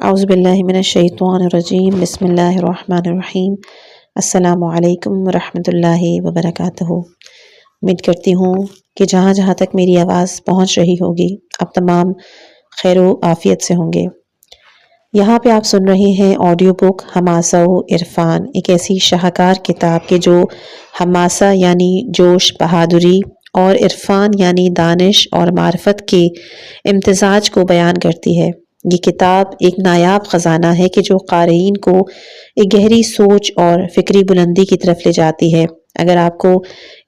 اعوذ باللہ من الشیطان الرجیم بسم اللہ الرحمن الرحیم السلام علیکم ورحمۃ اللہ وبرکاتہ۔ امید کرتی ہوں کہ جہاں جہاں تک میری آواز پہنچ رہی ہوگی آپ تمام خیر و عافیت سے ہوں گے۔ یہاں پہ آپ سن رہے ہیں آڈیو بک حماسہ و عرفان، ایک ایسی شاہکار کتاب کہ جو حماسہ یعنی جوش بہادری اور عرفان یعنی دانش اور معرفت کے امتزاج کو بیان کرتی ہے۔ یہ کتاب ایک نایاب خزانہ ہے کہ جو قارئین کو ایک گہری سوچ اور فکری بلندی کی طرف لے جاتی ہے۔ اگر آپ کو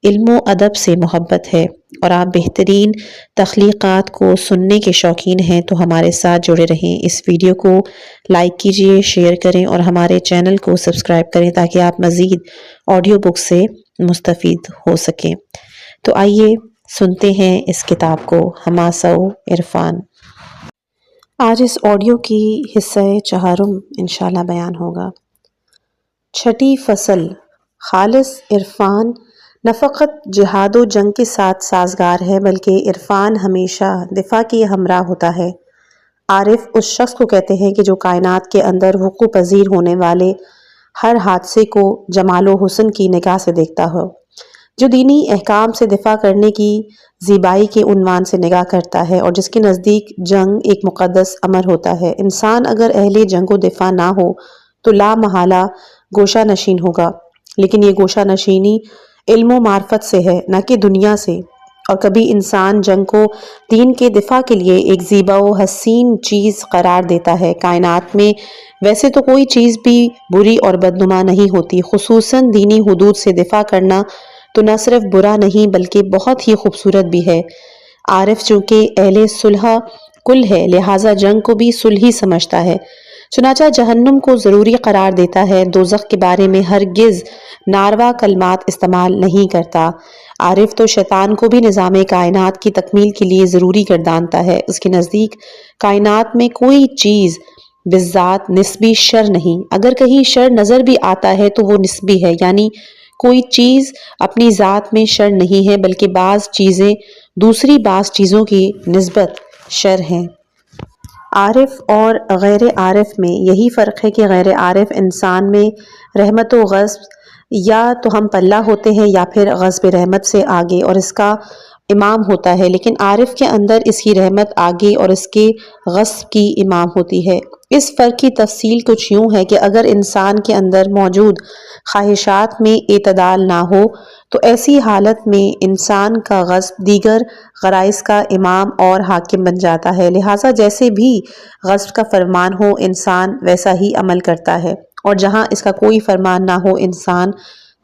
علم و ادب سے محبت ہے اور آپ بہترین تخلیقات کو سننے کے شوقین ہیں تو ہمارے ساتھ جڑے رہیں۔ اس ویڈیو کو لائک کیجئے، شیئر کریں اور ہمارے چینل کو سبسکرائب کریں تاکہ آپ مزید آڈیو بک سے مستفید ہو سکیں۔ تو آئیے سنتے ہیں اس کتاب کو، حماسہ و عرفان۔ آج اس آڈیو کی حصہ چہارم انشاءاللہ بیان ہوگا۔ چھٹی فصل، خالص عرفان نہ فقط جہاد و جنگ کے ساتھ سازگار ہے بلکہ عرفان ہمیشہ دفاع کی ہمراہ ہوتا ہے۔ عارف اس شخص کو کہتے ہیں کہ جو کائنات کے اندر وقوع پذیر ہونے والے ہر حادثے کو جمال و حسن کی نگاہ سے دیکھتا ہو، جو دینی احکام سے دفاع کرنے کی زیبائی کے عنوان سے نگاہ کرتا ہے اور جس کے نزدیک جنگ ایک مقدس امر ہوتا ہے۔ انسان اگر اہل جنگ و دفاع نہ ہو تو لا محالہ گوشہ نشین ہوگا، لیکن یہ گوشہ نشینی علم و معرفت سے ہے نہ کہ دنیا سے، اور کبھی انسان جنگ کو دین کے دفاع کے لیے ایک زیبا و حسین چیز قرار دیتا ہے۔ کائنات میں ویسے تو کوئی چیز بھی بری اور بدنما نہیں ہوتی، خصوصاً دینی حدود سے دفاع کرنا تو نہ صرف برا نہیں بلکہ بہت ہی خوبصورت بھی ہے۔ عارف چونکہ اہل صلح کل ہے لہٰذا جنگ کو بھی صلحی سمجھتا ہے، چنانچہ جہنم کو ضروری قرار دیتا ہے، دوزخ کے بارے میں ہرگز ناروا کلمات استعمال نہیں کرتا۔ عارف تو شیطان کو بھی نظام کائنات کی تکمیل کے لیے ضروری گردانتا ہے۔ اس کے نزدیک کائنات میں کوئی چیز بالذات نسبی شر نہیں، اگر کہیں شر نظر بھی آتا ہے تو وہ نسبی ہے، یعنی کوئی چیز اپنی ذات میں شر نہیں ہے بلکہ بعض چیزیں دوسری بعض چیزوں کی نسبت شر ہیں۔ عارف اور غیر عارف میں یہی فرق ہے کہ غیر عارف انسان میں رحمت و غضب یا تو ہم پلہ ہوتے ہیں یا پھر غضب رحمت سے آگے اور اس کا امام ہوتا ہے، لیکن عارف کے اندر اس کی رحمت آگے اور اس کے غضب کی امام ہوتی ہے۔ اس فرق کی تفصیل کچھ یوں ہے کہ اگر انسان کے اندر موجود خواہشات میں اعتدال نہ ہو تو ایسی حالت میں انسان کا غضب دیگر غرائز کا امام اور حاکم بن جاتا ہے، لہٰذا جیسے بھی غضب کا فرمان ہو انسان ویسا ہی عمل کرتا ہے، اور جہاں اس کا کوئی فرمان نہ ہو انسان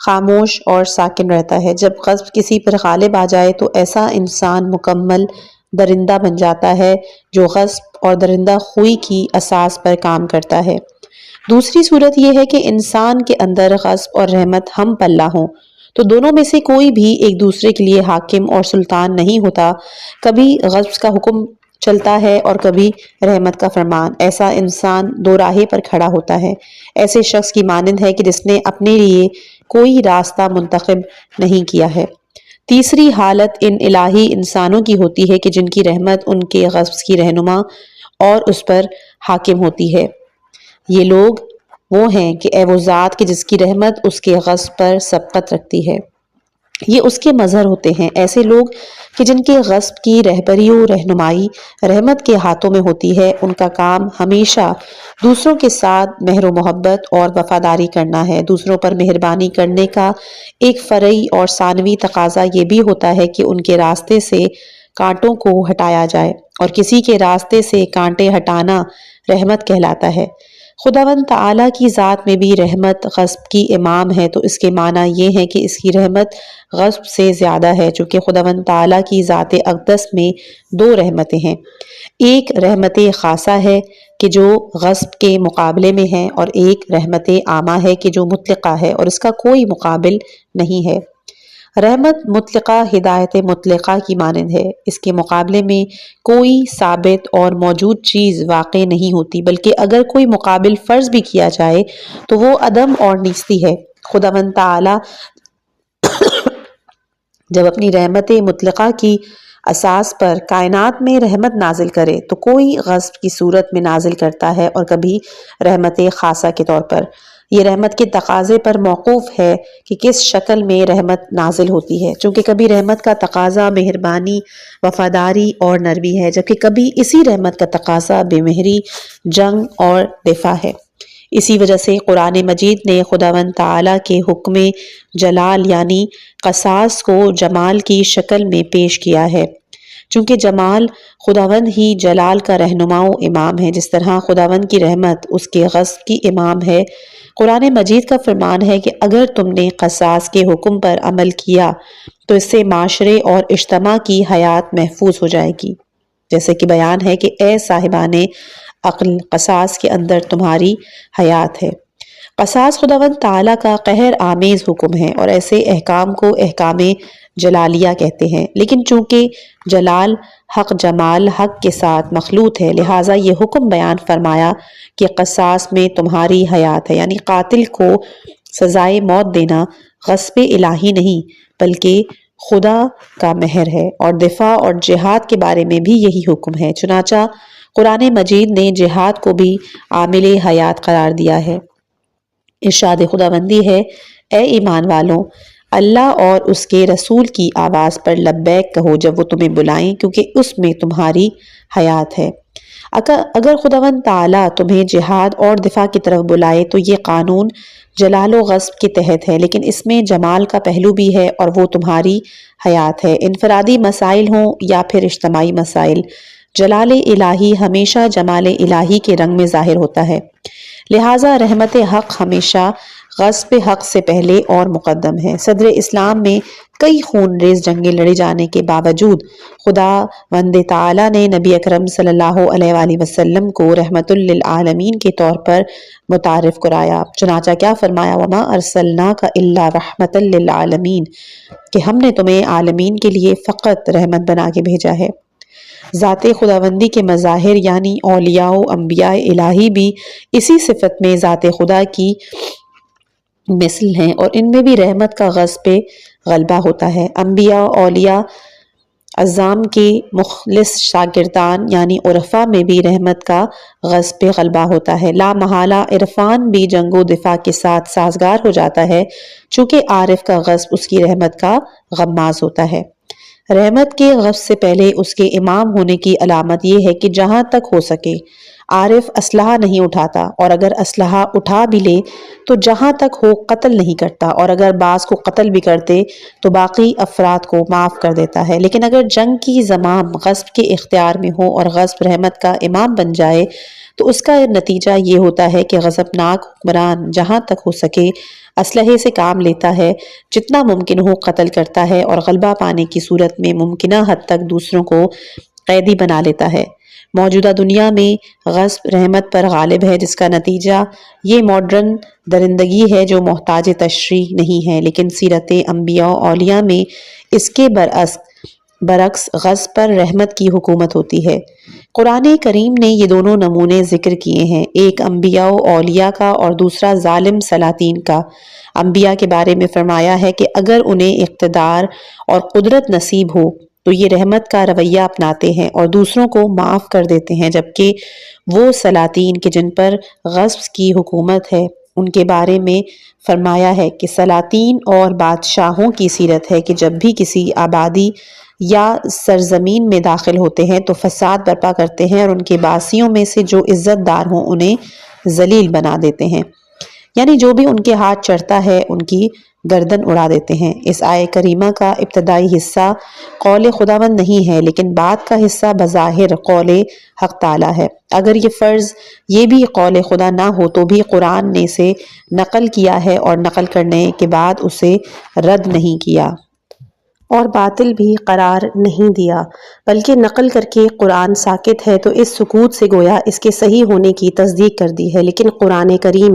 خاموش اور ساکن رہتا ہے۔ جب غضب کسی پر غالب آ جائے تو ایسا انسان مکمل درندہ بن جاتا ہے جو غضب اور درندہ خوئی کی اساس پر کام کرتا ہے۔ دوسری صورت یہ ہے کہ انسان کے اندر غضب اور رحمت ہم پلہ ہوں تو دونوں میں سے کوئی بھی ایک دوسرے کے لیے حاکم اور سلطان نہیں ہوتا، کبھی غضب کا حکم چلتا ہے اور کبھی رحمت کا فرمان۔ ایسا انسان دو راہے پر کھڑا ہوتا ہے، ایسے شخص کی مانند ہے کہ جس نے اپنے لیے کوئی راستہ منتخب نہیں کیا ہے۔ تیسری حالت ان الہی انسانوں کی ہوتی ہے کہ جن کی رحمت ان کے غضب کی رہنما اور اس پر حاکم ہوتی ہے۔ یہ لوگ وہ ہیں کہ اے وہ ذات کہ جس کی رحمت اس کے غضب پر سبقت رکھتی ہے، یہ اس کے مظہر ہوتے ہیں۔ ایسے لوگ کہ جن کے غضب کی رہبری و رہنمائی رحمت کے ہاتھوں میں ہوتی ہے، ان کا کام ہمیشہ دوسروں کے ساتھ مہر و محبت اور وفاداری کرنا ہے۔ دوسروں پر مہربانی کرنے کا ایک فرعی اور ثانوی تقاضا یہ بھی ہوتا ہے کہ ان کے راستے سے کانٹوں کو ہٹایا جائے، اور کسی کے راستے سے کانٹے ہٹانا رحمت کہلاتا ہے۔ خداوند تعالیٰ کی ذات میں بھی رحمت غضب کی امام ہے، تو اس کے معنی یہ ہے کہ اس کی رحمت غضب سے زیادہ ہے، چونکہ خداوند تعالیٰ کی ذات اقدس میں دو رحمتیں ہیں، ایک رحمت خاصہ ہے کہ جو غضب کے مقابلے میں ہے، اور ایک رحمت عامہ ہے کہ جو مطلقہ ہے اور اس کا کوئی مقابل نہیں ہے۔ رحمت مطلقہ ہدایت مطلقہ کی مانند ہے، اس کے مقابلے میں کوئی ثابت اور موجود چیز واقع نہیں ہوتی، بلکہ اگر کوئی مقابل فرض بھی کیا جائے تو وہ عدم اور نیستی ہے۔ خداوند تعالی جب اپنی رحمت مطلقہ کی اساس پر کائنات میں رحمت نازل کرے تو کوئی غصب کی صورت میں نازل کرتا ہے اور کبھی رحمت خاصہ کے طور پر۔ یہ رحمت کے تقاضے پر موقوف ہے کہ کس شکل میں رحمت نازل ہوتی ہے، چونکہ کبھی رحمت کا تقاضا مہربانی، وفاداری اور نرمی ہے، جبکہ کبھی اسی رحمت کا تقاضا بے مہری، جنگ اور دفاع ہے۔ اسی وجہ سے قرآن مجید نے خداوند تعالیٰ کے حکم جلال یعنی قصاص کو جمال کی شکل میں پیش کیا ہے، چونکہ جمال خداوند ہی جلال کا رہنما و امام ہے، جس طرح خداوند کی رحمت اس کے غضب کی امام ہے۔ قرآن مجید کا فرمان ہے کہ اگر تم نے قصاص کے حکم پر عمل کیا تو اس سے معاشرے اور اجتماع کی حیات محفوظ ہو جائے گی، جیسے کہ بیان ہے کہ اے صاحبان عقل، قصاص کے اندر تمہاری حیات ہے۔ قصاص خداوند تعالیٰ کا قہر آمیز حکم ہے اور ایسے احکام کو احکام جلالیہ کہتے ہیں، لیکن چونکہ جلال حق جمال حق کے ساتھ مخلوط ہے، لہٰذا یہ حکم بیان فرمایا کہ قصاص میں تمہاری حیات ہے، یعنی قاتل کو سزائے موت دینا غصب الہی نہیں بلکہ خدا کا مہر ہے، اور دفاع اور جہاد کے بارے میں بھی یہی حکم ہے۔ چنانچہ قرآن مجید نے جہاد کو بھی عامل حیات قرار دیا ہے۔ ارشاد خداوندی ہے، اے ایمان والوں، اللہ اور اس کے رسول کی آواز پر لبیک کہو جب وہ تمہیں بلائیں، کیونکہ اس میں تمہاری حیات ہے۔ اگر خداوند تعالیٰ تمہیں جہاد اور دفاع کی طرف بلائے تو یہ قانون جلال و غصب کے تحت ہے، لیکن اس میں جمال کا پہلو بھی ہے اور وہ تمہاری حیات ہے۔ انفرادی مسائل ہوں یا پھر اجتماعی مسائل، جلال الہی ہمیشہ جمال الہی کے رنگ میں ظاہر ہوتا ہے، لہٰذا رحمت حق ہمیشہ غصب حق سے پہلے اور مقدم ہے۔ صدر اسلام میں کئی خون ریز جنگیں لڑے جانے کے باوجود خداوند تعالیٰ نے نبی اکرم صلی اللہ علیہ وآلہ وسلم کو رحمت للعالمین کے طور پر متعارف کرایا، چنانچہ کیا فرمایا، وَمَا أَرْسَلْنَاكَ إِلَّا رَحْمَةً لِلْعَالَمِينَ، کہ ہم نے تمہیں عالمین کے لیے فقط رحمت بنا کے بھیجا ہے۔ ذات خداوندی کے مظاہر یعنی اولیاء و انبیاء الہی بھی اسی صفت میں ذات خدا کی مثل ہیں اور ان میں بھی رحمت کا غصب پہ غلبہ ہوتا ہے۔ انبیاء اولیاء اعظام کے مخلص شاگردان یعنی عرفاء میں بھی رحمت کا غصب پہ غلبہ ہوتا ہے۔ لا محالہ عرفان بھی جنگ و دفاع کے ساتھ سازگار ہو جاتا ہے، چونکہ عارف کا غصب اس کی رحمت کا غماز ہوتا ہے۔ رحمت کے غصب سے پہلے اس کے امام ہونے کی علامت یہ ہے کہ جہاں تک ہو سکے عارف اسلحہ نہیں اٹھاتا، اور اگر اسلحہ اٹھا بھی لے تو جہاں تک ہو قتل نہیں کرتا، اور اگر بعض کو قتل بھی کرتے تو باقی افراد کو معاف کر دیتا ہے۔ لیکن اگر جنگ کی زمام غصب کے اختیار میں ہو اور غصب رحمت کا امام بن جائے تو اس کا نتیجہ یہ ہوتا ہے کہ غضبناک حکمران جہاں تک ہو سکے اسلحے سے کام لیتا ہے، جتنا ممکن ہو قتل کرتا ہے، اور غلبہ پانے کی صورت میں ممکنہ حد تک دوسروں کو قیدی بنا لیتا ہے۔ موجودہ دنیا میں غصب رحمت پر غالب ہے، جس کا نتیجہ یہ ماڈرن درندگی ہے جو محتاج تشریح نہیں ہے، لیکن سیرت انبیاء و اولیاء میں اس کے برعکس غصب پر رحمت کی حکومت ہوتی ہے۔ قرآن کریم نے یہ دونوں نمونے ذکر کیے ہیں، ایک انبیاء و اولیاء کا اور دوسرا ظالم سلاطین کا۔ انبیاء کے بارے میں فرمایا ہے کہ اگر انہیں اقتدار اور قدرت نصیب ہو تو یہ رحمت کا رویہ اپناتے ہیں اور دوسروں کو معاف کر دیتے ہیں، جبکہ وہ سلاطین کے جن پر غصب کی حکومت ہے ان کے بارے میں فرمایا ہے کہ سلاطین اور بادشاہوں کی سیرت ہے کہ جب بھی کسی آبادی یا سرزمین میں داخل ہوتے ہیں تو فساد برپا کرتے ہیں اور ان کے باسیوں میں سے جو عزت دار ہوں انہیں ذلیل بنا دیتے ہیں، یعنی جو بھی ان کے ہاتھ چڑھتا ہے ان کی گردن اڑا دیتے ہیں۔ اس آیہ کریمہ کا ابتدائی حصہ قول خداوند نہیں ہے، لیکن بعد کا حصہ بظاہر قول حق تعالیٰ ہے۔ اگر یہ فرض یہ بھی قول خدا نہ ہو تو بھی قرآن نے اسے نقل کیا ہے اور نقل کرنے کے بعد اسے رد نہیں کیا اور باطل بھی قرار نہیں دیا، بلکہ نقل کر کے قرآن ساکت ہے تو اس سکوت سے گویا اس کے صحیح ہونے کی تصدیق کر دی ہے۔ لیکن قرآن کریم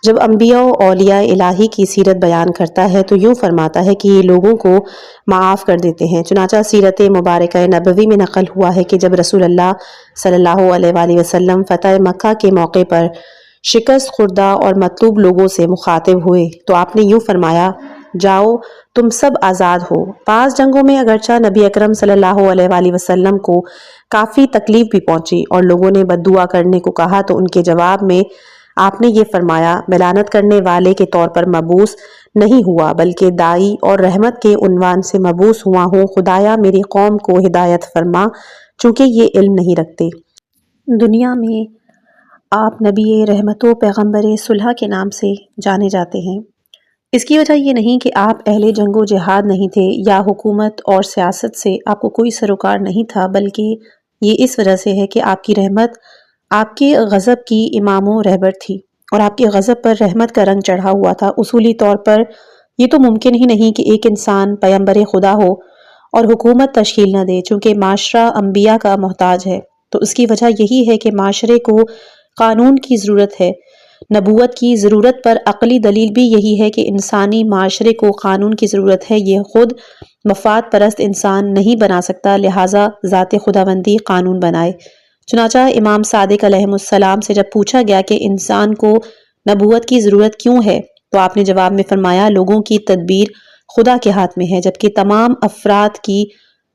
جب انبیاء و اولیاء الہی کی سیرت بیان کرتا ہے تو یوں فرماتا ہے کہ یہ لوگوں کو معاف کر دیتے ہیں۔ چنانچہ سیرت مبارکہ نبوی میں نقل ہوا ہے کہ جب رسول اللہ صلی اللہ علیہ وآلہ وسلم فتح مکہ کے موقع پر شکست خوردہ اور مطلوب لوگوں سے مخاطب ہوئے تو آپ نے یوں فرمایا، جاؤ تم سب آزاد ہو۔ بعض جنگوں میں اگرچہ نبی اکرم صلی اللہ علیہ وآلہ وسلم کو کافی تکلیف بھی پہنچی اور لوگوں نے بد دعا کرنے کو کہا تو ان کے جواب میں آپ نے یہ فرمایا، میں لعنت کرنے والے کے طور پر مبعوث نہیں ہوا بلکہ داعی اور رحمت کے عنوان سے مبعوث ہوا ہوں۔ خدایا میری قوم کو ہدایت فرما چونکہ یہ علم نہیں رکھتے۔ دنیا میں آپ نبی رحمت و پیغمبر صلح کے نام سے جانے جاتے ہیں۔ اس کی وجہ یہ نہیں کہ آپ اہل جنگ و جہاد نہیں تھے یا حکومت اور سیاست سے آپ کو کوئی سروکار نہیں تھا، بلکہ یہ اس وجہ سے ہے کہ آپ کی رحمت آپ کے غضب کی امام و رہبر تھی اور آپ کے غضب پر رحمت کا رنگ چڑھا ہوا تھا۔ اصولی طور پر یہ تو ممکن ہی نہیں کہ ایک انسان پیغمبر خدا ہو اور حکومت تشکیل نہ دے، چونکہ معاشرہ انبیاء کا محتاج ہے، تو اس کی وجہ یہی ہے کہ معاشرے کو قانون کی ضرورت ہے۔ نبوت کی ضرورت پر عقلی دلیل بھی یہی ہے کہ انسانی معاشرے کو قانون کی ضرورت ہے، یہ خود مفاد پرست انسان نہیں بنا سکتا، لہٰذا ذات خداوندی قانون بنائے۔ چنانچہ امام صادق علیہ السلام سے جب پوچھا گیا کہ انسان کو نبوت کی ضرورت کیوں ہے تو آپ نے جواب میں فرمایا، لوگوں کی تدبیر خدا کے ہاتھ میں ہے جبکہ تمام افراد کی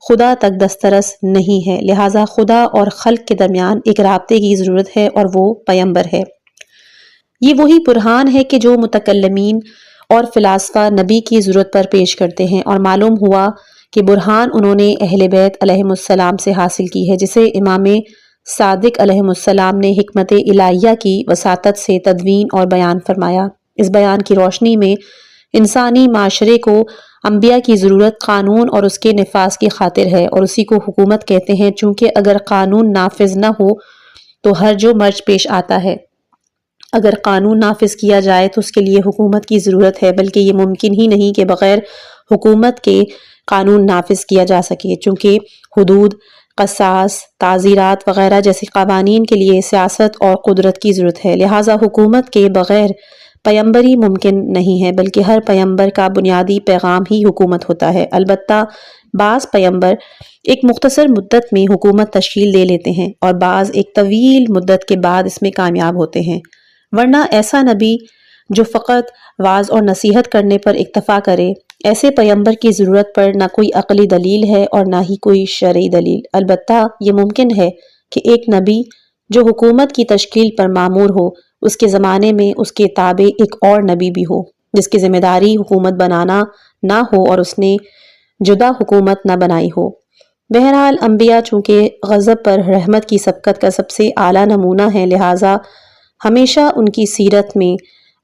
خدا تک دسترس نہیں ہے، لہٰذا خدا اور خلق کے درمیان ایک رابطے کی ضرورت ہے اور وہ پیغمبر ہے۔ یہ وہی برہان ہے کہ جو متکلمین اور فلاسفہ نبی کی ضرورت پر پیش کرتے ہیں، اور معلوم ہوا کہ برہان انہوں نے اہل بیت علیہم السلام سے حاصل کی ہے، جسے امام صادق علیہ السلام نے حکمت الہیہ کی وساطت سے تدوین اور بیان فرمایا۔ اس بیان کی روشنی میں انسانی معاشرے کو انبیاء کی ضرورت قانون اور اس کے نفاذ کی خاطر ہے، اور اسی کو حکومت کہتے ہیں، چونکہ اگر قانون نافذ نہ ہو تو ہرج و مرج پیش آتا ہے۔ اگر قانون نافذ کیا جائے تو اس کے لیے حکومت کی ضرورت ہے، بلکہ یہ ممکن ہی نہیں کہ بغیر حکومت کے قانون نافذ کیا جا سکے، چونکہ حدود، قصاص، تعزیرات وغیرہ جیسے قوانین کے لیے سیاست اور قدرت کی ضرورت ہے، لہٰذا حکومت کے بغیر پیغمبری ممکن نہیں ہے، بلکہ ہر پیغمبر کا بنیادی پیغام ہی حکومت ہوتا ہے۔ البتہ بعض پیغمبر ایک مختصر مدت میں حکومت تشکیل دے لیتے ہیں اور بعض ایک طویل مدت کے بعد اس میں کامیاب ہوتے ہیں، ورنہ ایسا نبی جو فقط وعظ اور نصیحت کرنے پر اکتفا کرے، ایسے پیغمبر کی ضرورت پر نہ کوئی عقلی دلیل ہے اور نہ ہی کوئی شرعی دلیل۔ البتہ یہ ممکن ہے کہ ایک نبی جو حکومت کی تشکیل پر مامور ہو، اس کے زمانے میں اس کے تابع ایک اور نبی بھی ہو جس کی ذمہ داری حکومت بنانا نہ ہو اور اس نے جدا حکومت نہ بنائی ہو۔ بہرحال انبیاء چونکہ غضب پر رحمت کی سبقت کا سب سے اعلیٰ نمونہ ہیں، لہٰذا ہمیشہ ان کی سیرت میں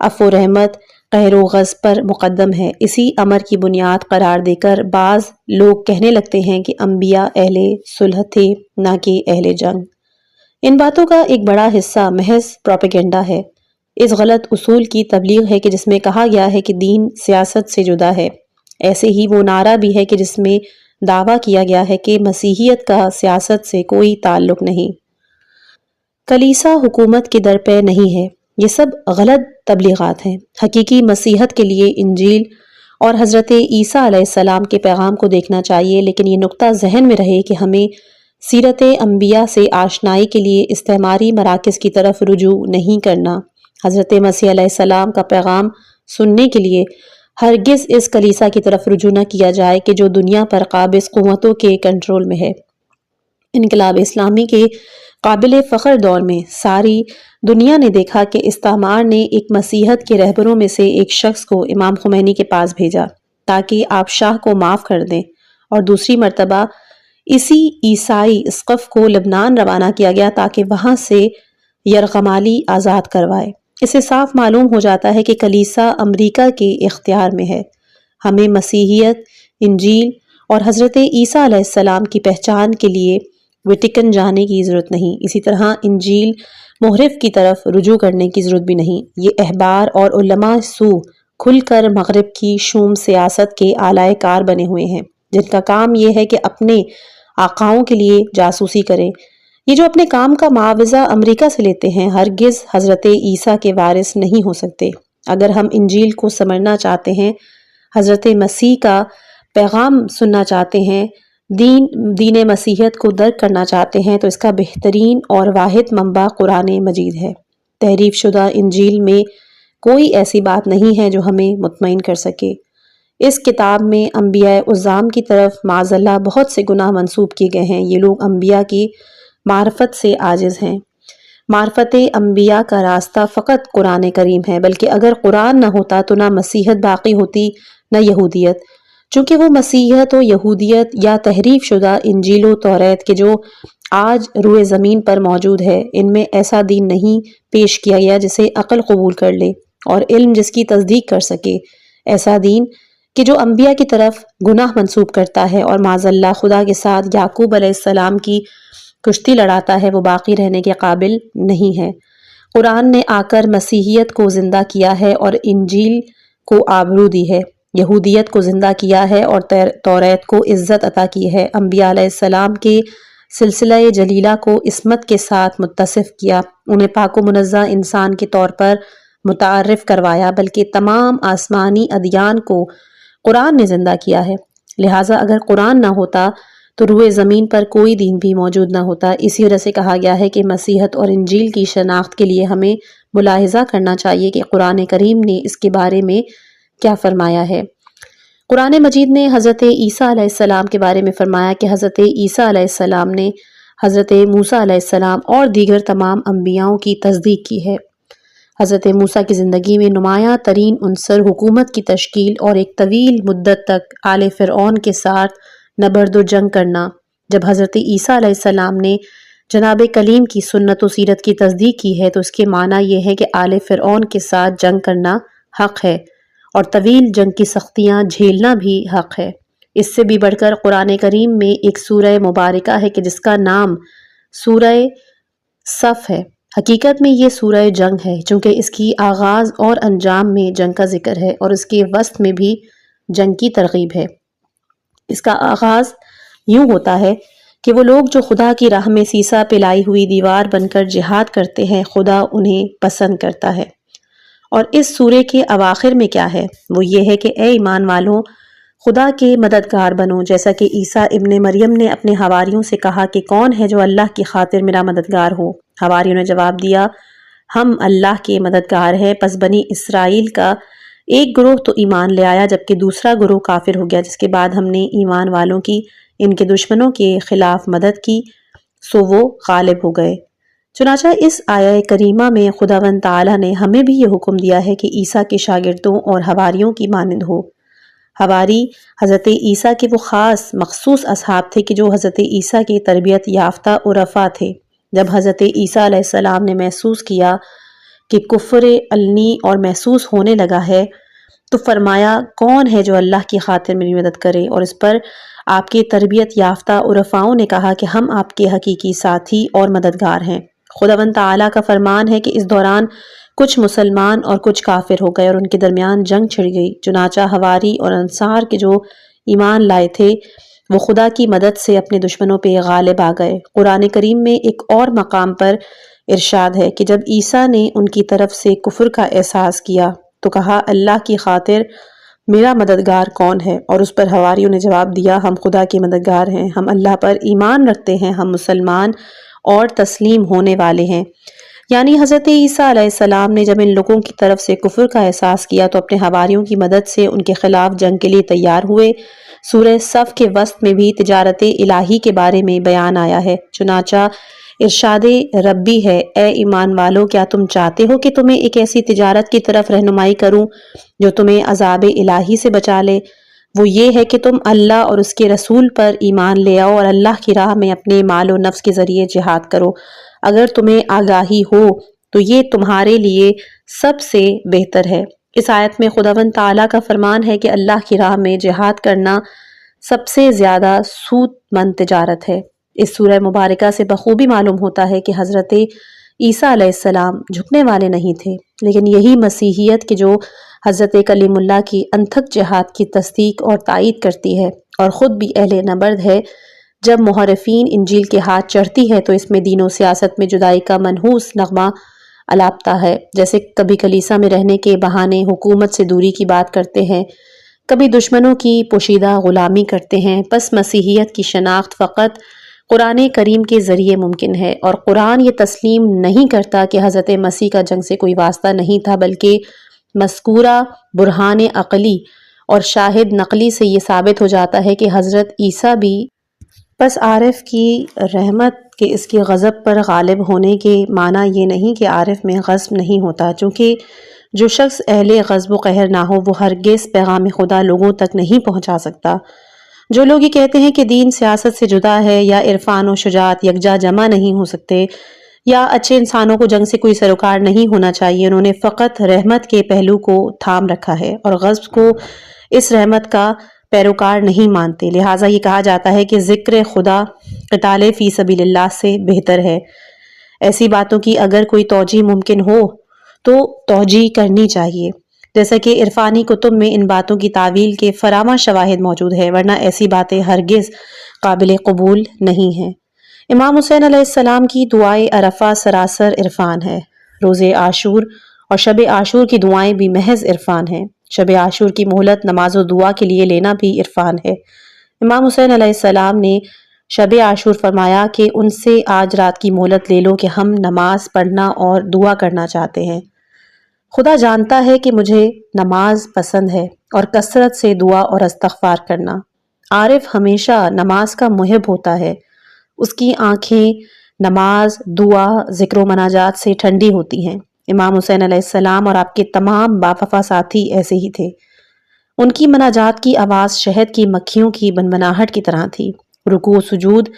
عفو و رحمت قہر و غضب پر مقدم ہے۔ اسی امر کی بنیاد قرار دے کر بعض لوگ کہنے لگتے ہیں کہ انبیاء اہل صلح تھے نہ کہ اہل جنگ۔ ان باتوں کا ایک بڑا حصہ محض پروپیگنڈا ہے، اس غلط اصول کی تبلیغ ہے کہ جس میں کہا گیا ہے کہ دین سیاست سے جدا ہے، ایسے ہی وہ نعرہ بھی ہے کہ جس میں دعویٰ کیا گیا ہے کہ مسیحیت کا سیاست سے کوئی تعلق نہیں، کلیسا حکومت کے در پہ نہیں ہے۔ یہ سب غلط تبلیغات ہیں۔ حقیقی مسیحت کے لیے انجیل اور حضرت عیسیٰ علیہ السلام کے پیغام کو دیکھنا چاہیے، لیکن یہ نقطہ ذہن میں رہے کہ ہمیں سیرت انبیاء سے آشنائی کے لیے استعماری مراکز کی طرف رجوع نہیں کرنا۔ حضرت مسیح علیہ السلام کا پیغام سننے کے لیے ہرگز اس کلیسا کی طرف رجوع نہ کیا جائے کہ جو دنیا پر قابض قوتوں کے کنٹرول میں ہے۔ انقلاب اسلامی کے قابل فخر دور میں ساری دنیا نے دیکھا کہ استعمار نے ایک مسیحت کے رہبروں میں سے ایک شخص کو امام خمینی کے پاس بھیجا تاکہ آپ شاہ کو معاف کر دیں، اور دوسری مرتبہ اسی عیسائی اسقف کو لبنان روانہ کیا گیا تاکہ وہاں سے یرغمالی آزاد کروائے۔ اس سے صاف معلوم ہو جاتا ہے کہ کلیسا امریکہ کے اختیار میں ہے۔ ہمیں مسیحیت، انجیل اور حضرت عیسیٰ علیہ السلام کی پہچان کے لیے ویٹیکن جانے کی ضرورت نہیں، اسی طرح انجیل محرف کی طرف رجوع کرنے کی ضرورت بھی نہیں۔ یہ احبار اور علماء سو کھل کر مغرب کی شوم سیاست کے آلائے کار بنے ہوئے ہیں، جن کا کام یہ ہے کہ اپنے آقاؤں کے لیے جاسوسی کریں۔ یہ جو اپنے کام کا معاوضہ امریکہ سے لیتے ہیں ہرگز حضرت عیسیٰ کے وارث نہیں ہو سکتے۔ اگر ہم انجیل کو سمجھنا چاہتے ہیں، حضرت مسیح کا پیغام سننا چاہتے ہیں، دین مسیحیت کو درک کرنا چاہتے ہیں، تو اس کا بہترین اور واحد منبع قرآن مجید ہے۔ تحریف شدہ انجیل میں کوئی ایسی بات نہیں ہے جو ہمیں مطمئن کر سکے۔ اس کتاب میں انبیاء عظام کی طرف معاذ اللہ بہت سے گناہ منسوب کیے گئے ہیں۔ یہ لوگ انبیاء کی معرفت سے عاجز ہیں۔ معرفت انبیاء کا راستہ فقط قرآن کریم ہے، بلکہ اگر قرآن نہ ہوتا تو نہ مسیحیت باقی ہوتی نہ یہودیت، چونکہ وہ مسیحیت و یہودیت یا تحریف شدہ انجیل و توریت کے جو آج روئے زمین پر موجود ہے، ان میں ایسا دین نہیں پیش کیا گیا جسے عقل قبول کر لے اور علم جس کی تصدیق کر سکے۔ ایسا دین کہ جو انبیاء کی طرف گناہ منسوب کرتا ہے اور معاذ اللہ خدا کے ساتھ یعقوب علیہ السلام کی کشتی لڑاتا ہے، وہ باقی رہنے کے قابل نہیں ہے۔ قرآن نے آ کر مسیحیت کو زندہ کیا ہے اور انجیل کو آبرو دی ہے، یہودیت کو زندہ کیا ہے اور توریت کو عزت عطا کی ہے، انبیاء علیہ السلام کے سلسلہ جلیلہ کو عصمت کے ساتھ متصف کیا، انہیں پاک و منزہ انسان کے طور پر متعارف کروایا، بلکہ تمام آسمانی ادیان کو قرآن نے زندہ کیا ہے۔ لہٰذا اگر قرآن نہ ہوتا تو روئے زمین پر کوئی دین بھی موجود نہ ہوتا۔ اسی وجہ سے کہا گیا ہے کہ مسیحیت اور انجیل کی شناخت کے لیے ہمیں ملاحظہ کرنا چاہیے کہ قرآن کریم نے اس کے بارے میں کیا فرمایا ہے۔ قرآن مجید نے حضرت عیسیٰ علیہ السلام کے بارے میں فرمایا کہ حضرت عیسیٰ علیہ السلام نے حضرت موسیٰ علیہ السلام اور دیگر تمام انبیاؤں کی تصدیق کی ہے۔ حضرت موسیٰ کی زندگی میں نمایاں ترین عنصر حکومت کی تشکیل اور ایک طویل مدت تک آل فرعون کے ساتھ نبرد و جنگ کرنا۔ جب حضرت عیسیٰ علیہ السلام نے جناب کلیم کی سنت و سیرت کی تصدیق کی ہے تو اس کے معنی یہ ہے کہ آل فرعون کے ساتھ جنگ کرنا حق ہے اور طویل جنگ کی سختیاں جھیلنا بھی حق ہے۔ اس سے بھی بڑھ کر قرآن کریم میں ایک سورہ مبارکہ ہے کہ جس کا نام سورہ صف ہے۔ حقیقت میں یہ سورہ جنگ ہے، چونکہ اس کی آغاز اور انجام میں جنگ کا ذکر ہے اور اس کے وسط میں بھی جنگ کی ترغیب ہے۔ اس کا آغاز یوں ہوتا ہے کہ وہ لوگ جو خدا کی راہ میں سیسا پلائی ہوئی دیوار بن کر جہاد کرتے ہیں، خدا انہیں پسند کرتا ہے۔ اور اس سورے کے اواخر میں کیا ہے؟ وہ یہ ہے کہ اے ایمان والوں، خدا کے مددگار بنو، جیسا کہ عیسیٰ ابن مریم نے اپنے حواریوں سے کہا کہ کون ہے جو اللہ کی خاطر میرا مددگار ہو؟ حواریوں نے جواب دیا، ہم اللہ کے مددگار ہیں۔ پس بنی اسرائیل کا ایک گروہ تو ایمان لے آیا جبکہ دوسرا گروہ کافر ہو گیا، جس کے بعد ہم نے ایمان والوں کی ان کے دشمنوں کے خلاف مدد کی سو وہ غالب ہو گئے۔ چنانچہ اس آیہ کریمہ میں خداوند تعالیٰ نے ہمیں بھی یہ حکم دیا ہے کہ عیسیٰ کے شاگردوں اور حواریوں کی مانند ہو۔ حواری حضرت عیسیٰ کے وہ خاص مخصوص اصحاب تھے کہ جو حضرت عیسیٰ کی تربیت یافتہ عرفا تھے۔ جب حضرت عیسیٰ علیہ السلام نے محسوس کیا کہ کفر علنی اور محسوس ہونے لگا ہے تو فرمایا، کون ہے جو اللہ کی خاطر میری مدد کرے؟ اور اس پر آپ کے تربیت یافتہ عرفاؤں نے کہا کہ ہم آپ کے حقیقی ساتھی اور مددگار ہیں۔ خداوند تعالیٰ کا فرمان ہے کہ اس دوران کچھ مسلمان اور کچھ کافر ہو گئے اور ان کے درمیان جنگ چھڑ گئی۔ چنانچہ حواری اور انصار کے جو ایمان لائے تھے وہ خدا کی مدد سے اپنے دشمنوں پہ غالب آ گئے۔ قرآن کریم میں ایک اور مقام پر ارشاد ہے کہ جب عیسیٰ نے ان کی طرف سے کفر کا احساس کیا تو کہا، اللہ کی خاطر میرا مددگار کون ہے؟ اور اس پر حواریوں نے جواب دیا، ہم خدا کے مددگار ہیں، ہم اللہ پر ایمان رکھتے ہیں، ہم مسلمان اور تسلیم ہونے والے ہیں۔ یعنی حضرت عیسیٰ علیہ السلام نے جب ان لوگوں کی طرف سے کفر کا احساس کیا تو اپنے حواریوں کی مدد سے ان کے خلاف جنگ کے لیے تیار ہوئے۔ سورہ صف کے وسط میں بھی تجارت الہی کے بارے میں بیان آیا ہے۔ چنانچہ ارشاد ربی ہے، اے ایمان والو، کیا تم چاہتے ہو کہ تمہیں ایک ایسی تجارت کی طرف رہنمائی کروں جو تمہیں عذاب الہی سے بچا لے؟ وہ یہ ہے کہ تم اللہ اور اس کے رسول پر ایمان لے آؤ اور اللہ کی راہ میں اپنے مال و نفس کے ذریعے جہاد کرو۔ اگر تمہیں آگاہی ہو تو یہ تمہارے لیے سب سے بہتر ہے۔ اس آیت میں خداوند تعالیٰ کا فرمان ہے کہ اللہ کی راہ میں جہاد کرنا سب سے زیادہ سود مند تجارت ہے۔ اس سورہ مبارکہ سے بخوبی معلوم ہوتا ہے کہ حضرت عیسیٰ علیہ السلام جھکنے والے نہیں تھے، لیکن یہی مسیحیت کہ جو حضرت کلیم اللہ کی انتھک جہاد کی تصدیق اور تائید کرتی ہے اور خود بھی اہل نبرد ہے۔ جب محرفین انجیل کے ہاتھ چڑھتی ہے تو اس میں دین و سیاست میں جدائی کا منحوس نغمہ الاپتا ہے، جیسے کبھی کلیسا میں رہنے کے بہانے حکومت سے دوری کی بات کرتے ہیں، کبھی دشمنوں کی پوشیدہ غلامی کرتے ہیں۔ پس مسیحیت کی شناخت فقط قرآن کریم کے ذریعے ممکن ہے، اور قرآن یہ تسلیم نہیں کرتا کہ حضرت مسیح کا جنگ سے کوئی واسطہ نہیں تھا، بلکہ مذکورہ برہان عقلی اور شاہد نقلی سے یہ ثابت ہو جاتا ہے کہ حضرت عیسیٰ بھی بس عارف کی رحمت کہ اس کے غضب پر غالب ہونے کے معنی یہ نہیں کہ عارف میں غضب نہیں ہوتا، چونکہ جو شخص اہل غضب و قہر نہ ہو وہ ہرگز پیغام خدا لوگوں تک نہیں پہنچا سکتا۔ جو لوگ یہ کہتے ہیں کہ دین سیاست سے جدا ہے یا عرفان و شجاعت یکجا جمع نہیں ہو سکتے یا اچھے انسانوں کو جنگ سے کوئی سروکار نہیں ہونا چاہیے، انہوں نے فقط رحمت کے پہلو کو تھام رکھا ہے اور غضب کو اس رحمت کا پیروکار نہیں مانتے۔ لہٰذا یہ کہا جاتا ہے کہ ذکر خدا قتال فی سبیل اللہ سے بہتر ہے۔ ایسی باتوں کی اگر کوئی توجیہ ممکن ہو تو توجیہ کرنی چاہیے، جیسا کہ عرفانی کتب میں ان باتوں کی تعویل کے فراوان شواہد موجود ہے، ورنہ ایسی باتیں ہرگز قابل قبول نہیں ہیں۔ امام حسین علیہ السلام کی دعائے عرفہ سراسر عرفان ہے۔ روز عاشور اور شب عاشور کی دعائیں بھی محض عرفان ہیں۔ شب عاشور کی مہلت نماز و دعا کے لیے لینا بھی عرفان ہے۔ امام حسین علیہ السلام نے شب عاشور فرمایا کہ ان سے آج رات کی مہلت لے لو کہ ہم نماز پڑھنا اور دعا کرنا چاہتے ہیں۔ خدا جانتا ہے کہ مجھے نماز پسند ہے اور کثرت سے دعا اور استغفار کرنا۔ عارف ہمیشہ نماز کا محب ہوتا ہے، اس کی آنکھیں نماز، دعا، ذکر و مناجات سے ٹھنڈی ہوتی ہیں۔ امام حسین علیہ السلام اور آپ کے تمام باوفا ساتھی ایسے ہی تھے۔ ان کی مناجات کی آواز شہد کی مکھیوں کی بنبناہٹ کی طرح تھی۔ رکوع و سجود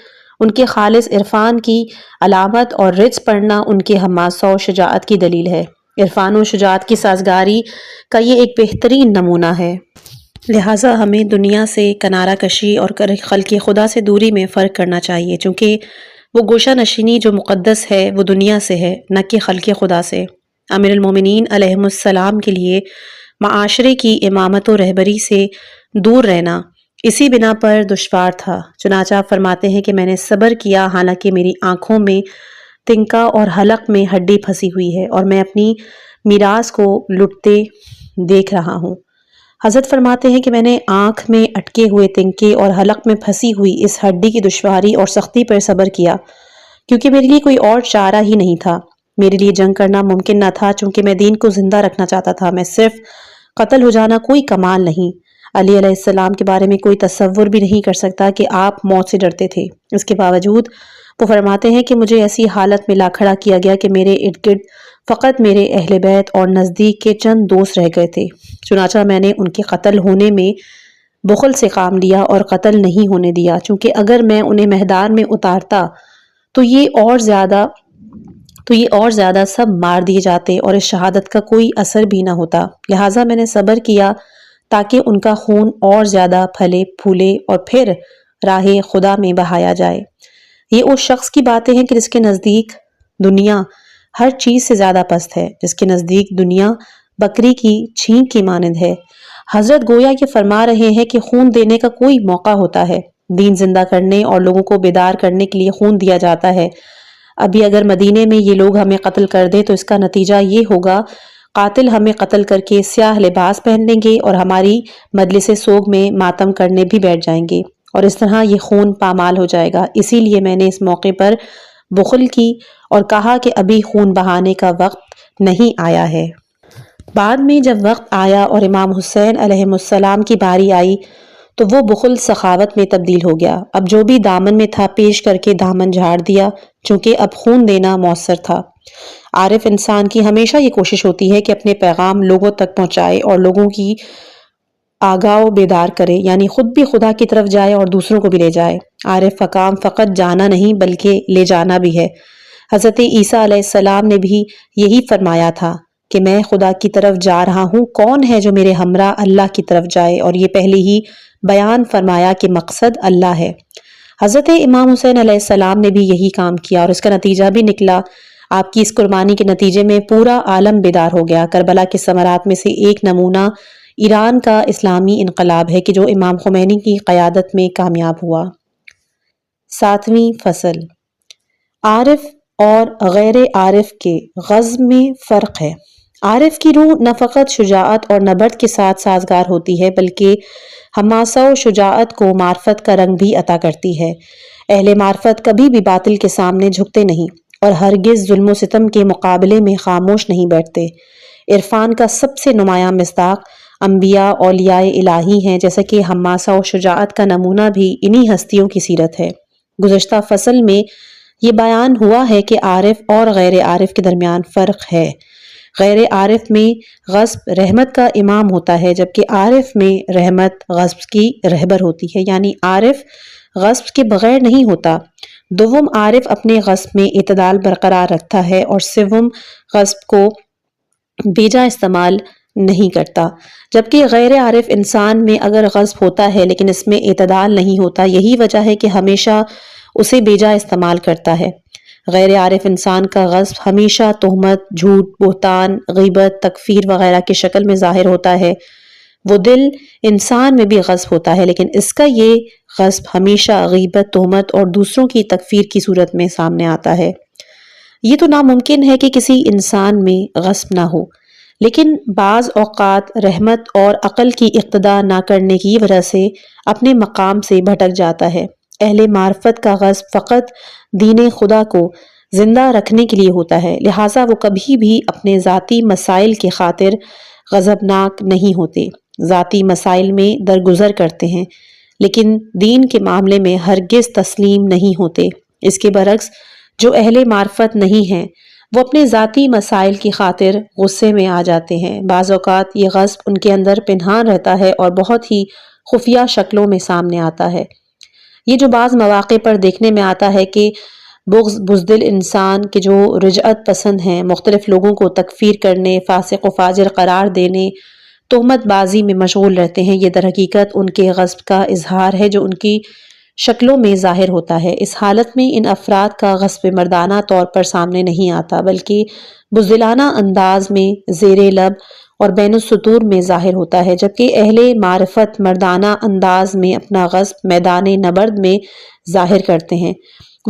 ان کے خالص عرفان کی علامت اور رچ پڑھنا ان کے حماسہ و شجاعت کی دلیل ہے۔ عرفان و شجاعت کی سازگاری کا یہ ایک بہترین نمونہ ہے۔ لہٰذا ہمیں دنیا سے کنارہ کشی اور خلق خدا سے دوری میں فرق کرنا چاہیے، چونکہ وہ گوشہ نشینی جو مقدس ہے وہ دنیا سے ہے، نہ کہ خلق خدا سے۔ امیر المومنین علیہ السلام کے لیے معاشرے کی امامت و رہبری سے دور رہنا اسی بنا پر دشوار تھا۔ چنانچہ آپ فرماتے ہیں کہ میں نے صبر کیا حالانکہ میری آنکھوں میں تنکا اور حلق میں ہڈی پھنسی ہوئی ہے اور میں اپنی میراث کو لٹتے دیکھ رہا ہوں۔ حضرت فرماتے ہیں کہ میں نے آنکھ میں اٹکے ہوئے تنکے اور حلق میں پھنسی ہوئی اس ہڈی کی دشواری اور سختی پر صبر کیا، کیونکہ میرے لیے کوئی اور چارہ ہی نہیں تھا۔ میرے لیے جنگ کرنا ممکن نہ تھا، چونکہ میں دین کو زندہ رکھنا چاہتا تھا۔ میں صرف قتل ہو جانا کوئی کمال نہیں۔ علی علیہ السلام کے بارے میں کوئی تصور بھی نہیں کر سکتا کہ آپ موت سے ڈرتے تھے۔ اس کے باوجود وہ فرماتے ہیں کہ مجھے ایسی حالت میں لا کھڑا کیا گیا کہ میرے ارد گرد فقط میرے اہل بیت اور نزدیک کے چند دوست رہ گئے تھے، چنانچہ میں نے ان کے قتل ہونے میں بخل سے کام لیا اور قتل نہیں ہونے دیا، چونکہ اگر میں انہیں میدان میں اتارتا تو یہ اور زیادہ سب مار دیے جاتے اور اس شہادت کا کوئی اثر بھی نہ ہوتا۔ لہٰذا میں نے صبر کیا تاکہ ان کا خون اور زیادہ پھلے پھولے اور پھر راہ خدا میں بہایا جائے۔ یہ اس شخص کی باتیں ہیں کہ جس کے نزدیک دنیا ہر چیز سے زیادہ پست ہے، جس کے نزدیک دنیا بکری کی چھینک کی مانند ہے۔ حضرت گویا یہ فرما رہے ہیں کہ خون دینے کا کوئی موقع ہوتا ہے، دین زندہ کرنے اور لوگوں کو بیدار کرنے کے لیے خون دیا جاتا ہے۔ ابھی اگر مدینے میں یہ لوگ ہمیں قتل کر دیں تو اس کا نتیجہ یہ ہوگا، قاتل ہمیں قتل کر کے سیاہ لباس پہن لیں گے اور ہماری مجلس سوگ میں ماتم کرنے بھی بیٹھ جائیں گے، اور اس طرح یہ خون پامال ہو جائے گا۔ اسی لیے میں نے اس موقع پر بخل کی اور کہا کہ ابھی خون بہانے کا وقت نہیں آیا ہے۔ بعد میں جب وقت آیا اور امام حسین علیہ السلام کی باری آئی تو وہ بخل سخاوت میں تبدیل ہو گیا۔ اب جو بھی دامن میں تھا پیش کر کے دامن جھاڑ دیا، چونکہ اب خون دینا مؤثر تھا۔ عارف انسان کی ہمیشہ یہ کوشش ہوتی ہے کہ اپنے پیغام لوگوں تک پہنچائے اور لوگوں کی آگاہ و بیدار کرے، یعنی خود بھی خدا کی طرف جائے اور دوسروں کو بھی لے جائے۔ عارف کا کام فقط جانا نہیں بلکہ لے جانا بھی ہے۔ حضرت عیسیٰ علیہ السلام نے بھی یہی فرمایا تھا کہ میں خدا کی طرف جا رہا ہوں، کون ہے جو میرے ہمراہ اللہ کی طرف جائے، اور یہ پہلے ہی بیان فرمایا کہ مقصد اللہ ہے۔ حضرت امام حسین علیہ السلام نے بھی یہی کام کیا اور اس کا نتیجہ بھی نکلا۔ آپ کی اس قربانی کے نتیجے میں پورا عالم بیدار ہو گیا۔ کربلا کے ثمرات میں سے ایک نمونہ ایران کا اسلامی انقلاب ہے کہ جو امام خمینی کی قیادت میں کامیاب ہوا۔ 7ویں فصل، عارف اور غیر عارف کے غضب میں فرق ہے۔ عارف کی روح نہ فقط شجاعت اور نبرد کے ساتھ سازگار ہوتی ہے بلکہ حماسہ و شجاعت کو معرفت کا رنگ بھی عطا کرتی ہے۔ اہل معرفت کبھی بھی باطل کے سامنے جھکتے نہیں اور ہرگز ظلم و ستم کے مقابلے میں خاموش نہیں بیٹھتے۔ عرفان کا سب سے نمایاں مصداق انبیاء اولیاء الہی ہیں، جیسا کہ حماسہ و شجاعت کا نمونہ بھی انہی ہستیوں کی سیرت ہے۔ گزشتہ فصل میں یہ بیان ہوا ہے کہ عارف اور غیر عارف کے درمیان فرق ہے۔ غیر عارف میں غصب رحمت کا امام ہوتا ہے، جبکہ عارف میں رحمت غصب کی رہبر ہوتی ہے، یعنی عارف غصب کے بغیر نہیں ہوتا۔ دوم عارف اپنے غصب میں اعتدال برقرار رکھتا ہے اور سوم غصب کو بیجا استعمال نہیں کرتا، جبکہ غیر عارف انسان میں اگر غصب ہوتا ہے لیکن اس میں اعتدال نہیں ہوتا، یہی وجہ ہے کہ ہمیشہ اسے بیجا استعمال کرتا ہے۔ غیر عارف انسان کا غصب ہمیشہ تہمت، جھوٹ، بہتان، غیبت، تکفیر وغیرہ کی شکل میں ظاہر ہوتا ہے۔ وہ دل انسان میں بھی غصب ہوتا ہے، لیکن اس کا یہ غصب ہمیشہ غیبت، تہمت اور دوسروں کی تکفیر کی صورت میں سامنے آتا ہے۔ یہ تو ناممکن ہے کہ کسی انسان میں غصب نہ ہو، لیکن بعض اوقات رحمت اور عقل کی اقتدا نہ کرنے کی وجہ سے اپنے مقام سے بھٹک جاتا ہے۔ اہل معرفت کا غصب فقط دین خدا کو زندہ رکھنے کے لیے ہوتا ہے، لہٰذا وہ کبھی بھی اپنے ذاتی مسائل کی خاطر غضبناک نہیں ہوتے، ذاتی مسائل میں درگزر کرتے ہیں، لیکن دین کے معاملے میں ہرگز تسلیم نہیں ہوتے۔ اس کے برعکس جو اہل معرفت نہیں ہیں وہ اپنے ذاتی مسائل کی خاطر غصے میں آ جاتے ہیں۔ بعض اوقات یہ غصب ان کے اندر پنہان رہتا ہے اور بہت ہی خفیہ شکلوں میں سامنے آتا ہے۔ یہ جو بعض مواقع پر دیکھنے میں آتا ہے کہ بزدل انسان کے جو رجعت پسند ہیں، مختلف لوگوں کو تکفیر کرنے، فاسق و فاجر قرار دینے، تہمت بازی میں مشغول رہتے ہیں، یہ در حقیقت ان کے غصب کا اظہار ہے جو ان کی شکلوں میں ظاہر ہوتا ہے۔ اس حالت میں ان افراد کا غصب مردانہ طور پر سامنے نہیں آتا، بلکہ بزدلانہ انداز میں زیر لب اور بین السطور میں ظاہر ہوتا ہے، جبکہ اہل معرفت مردانہ انداز میں اپنا غصب میدان نبرد میں ظاہر کرتے ہیں۔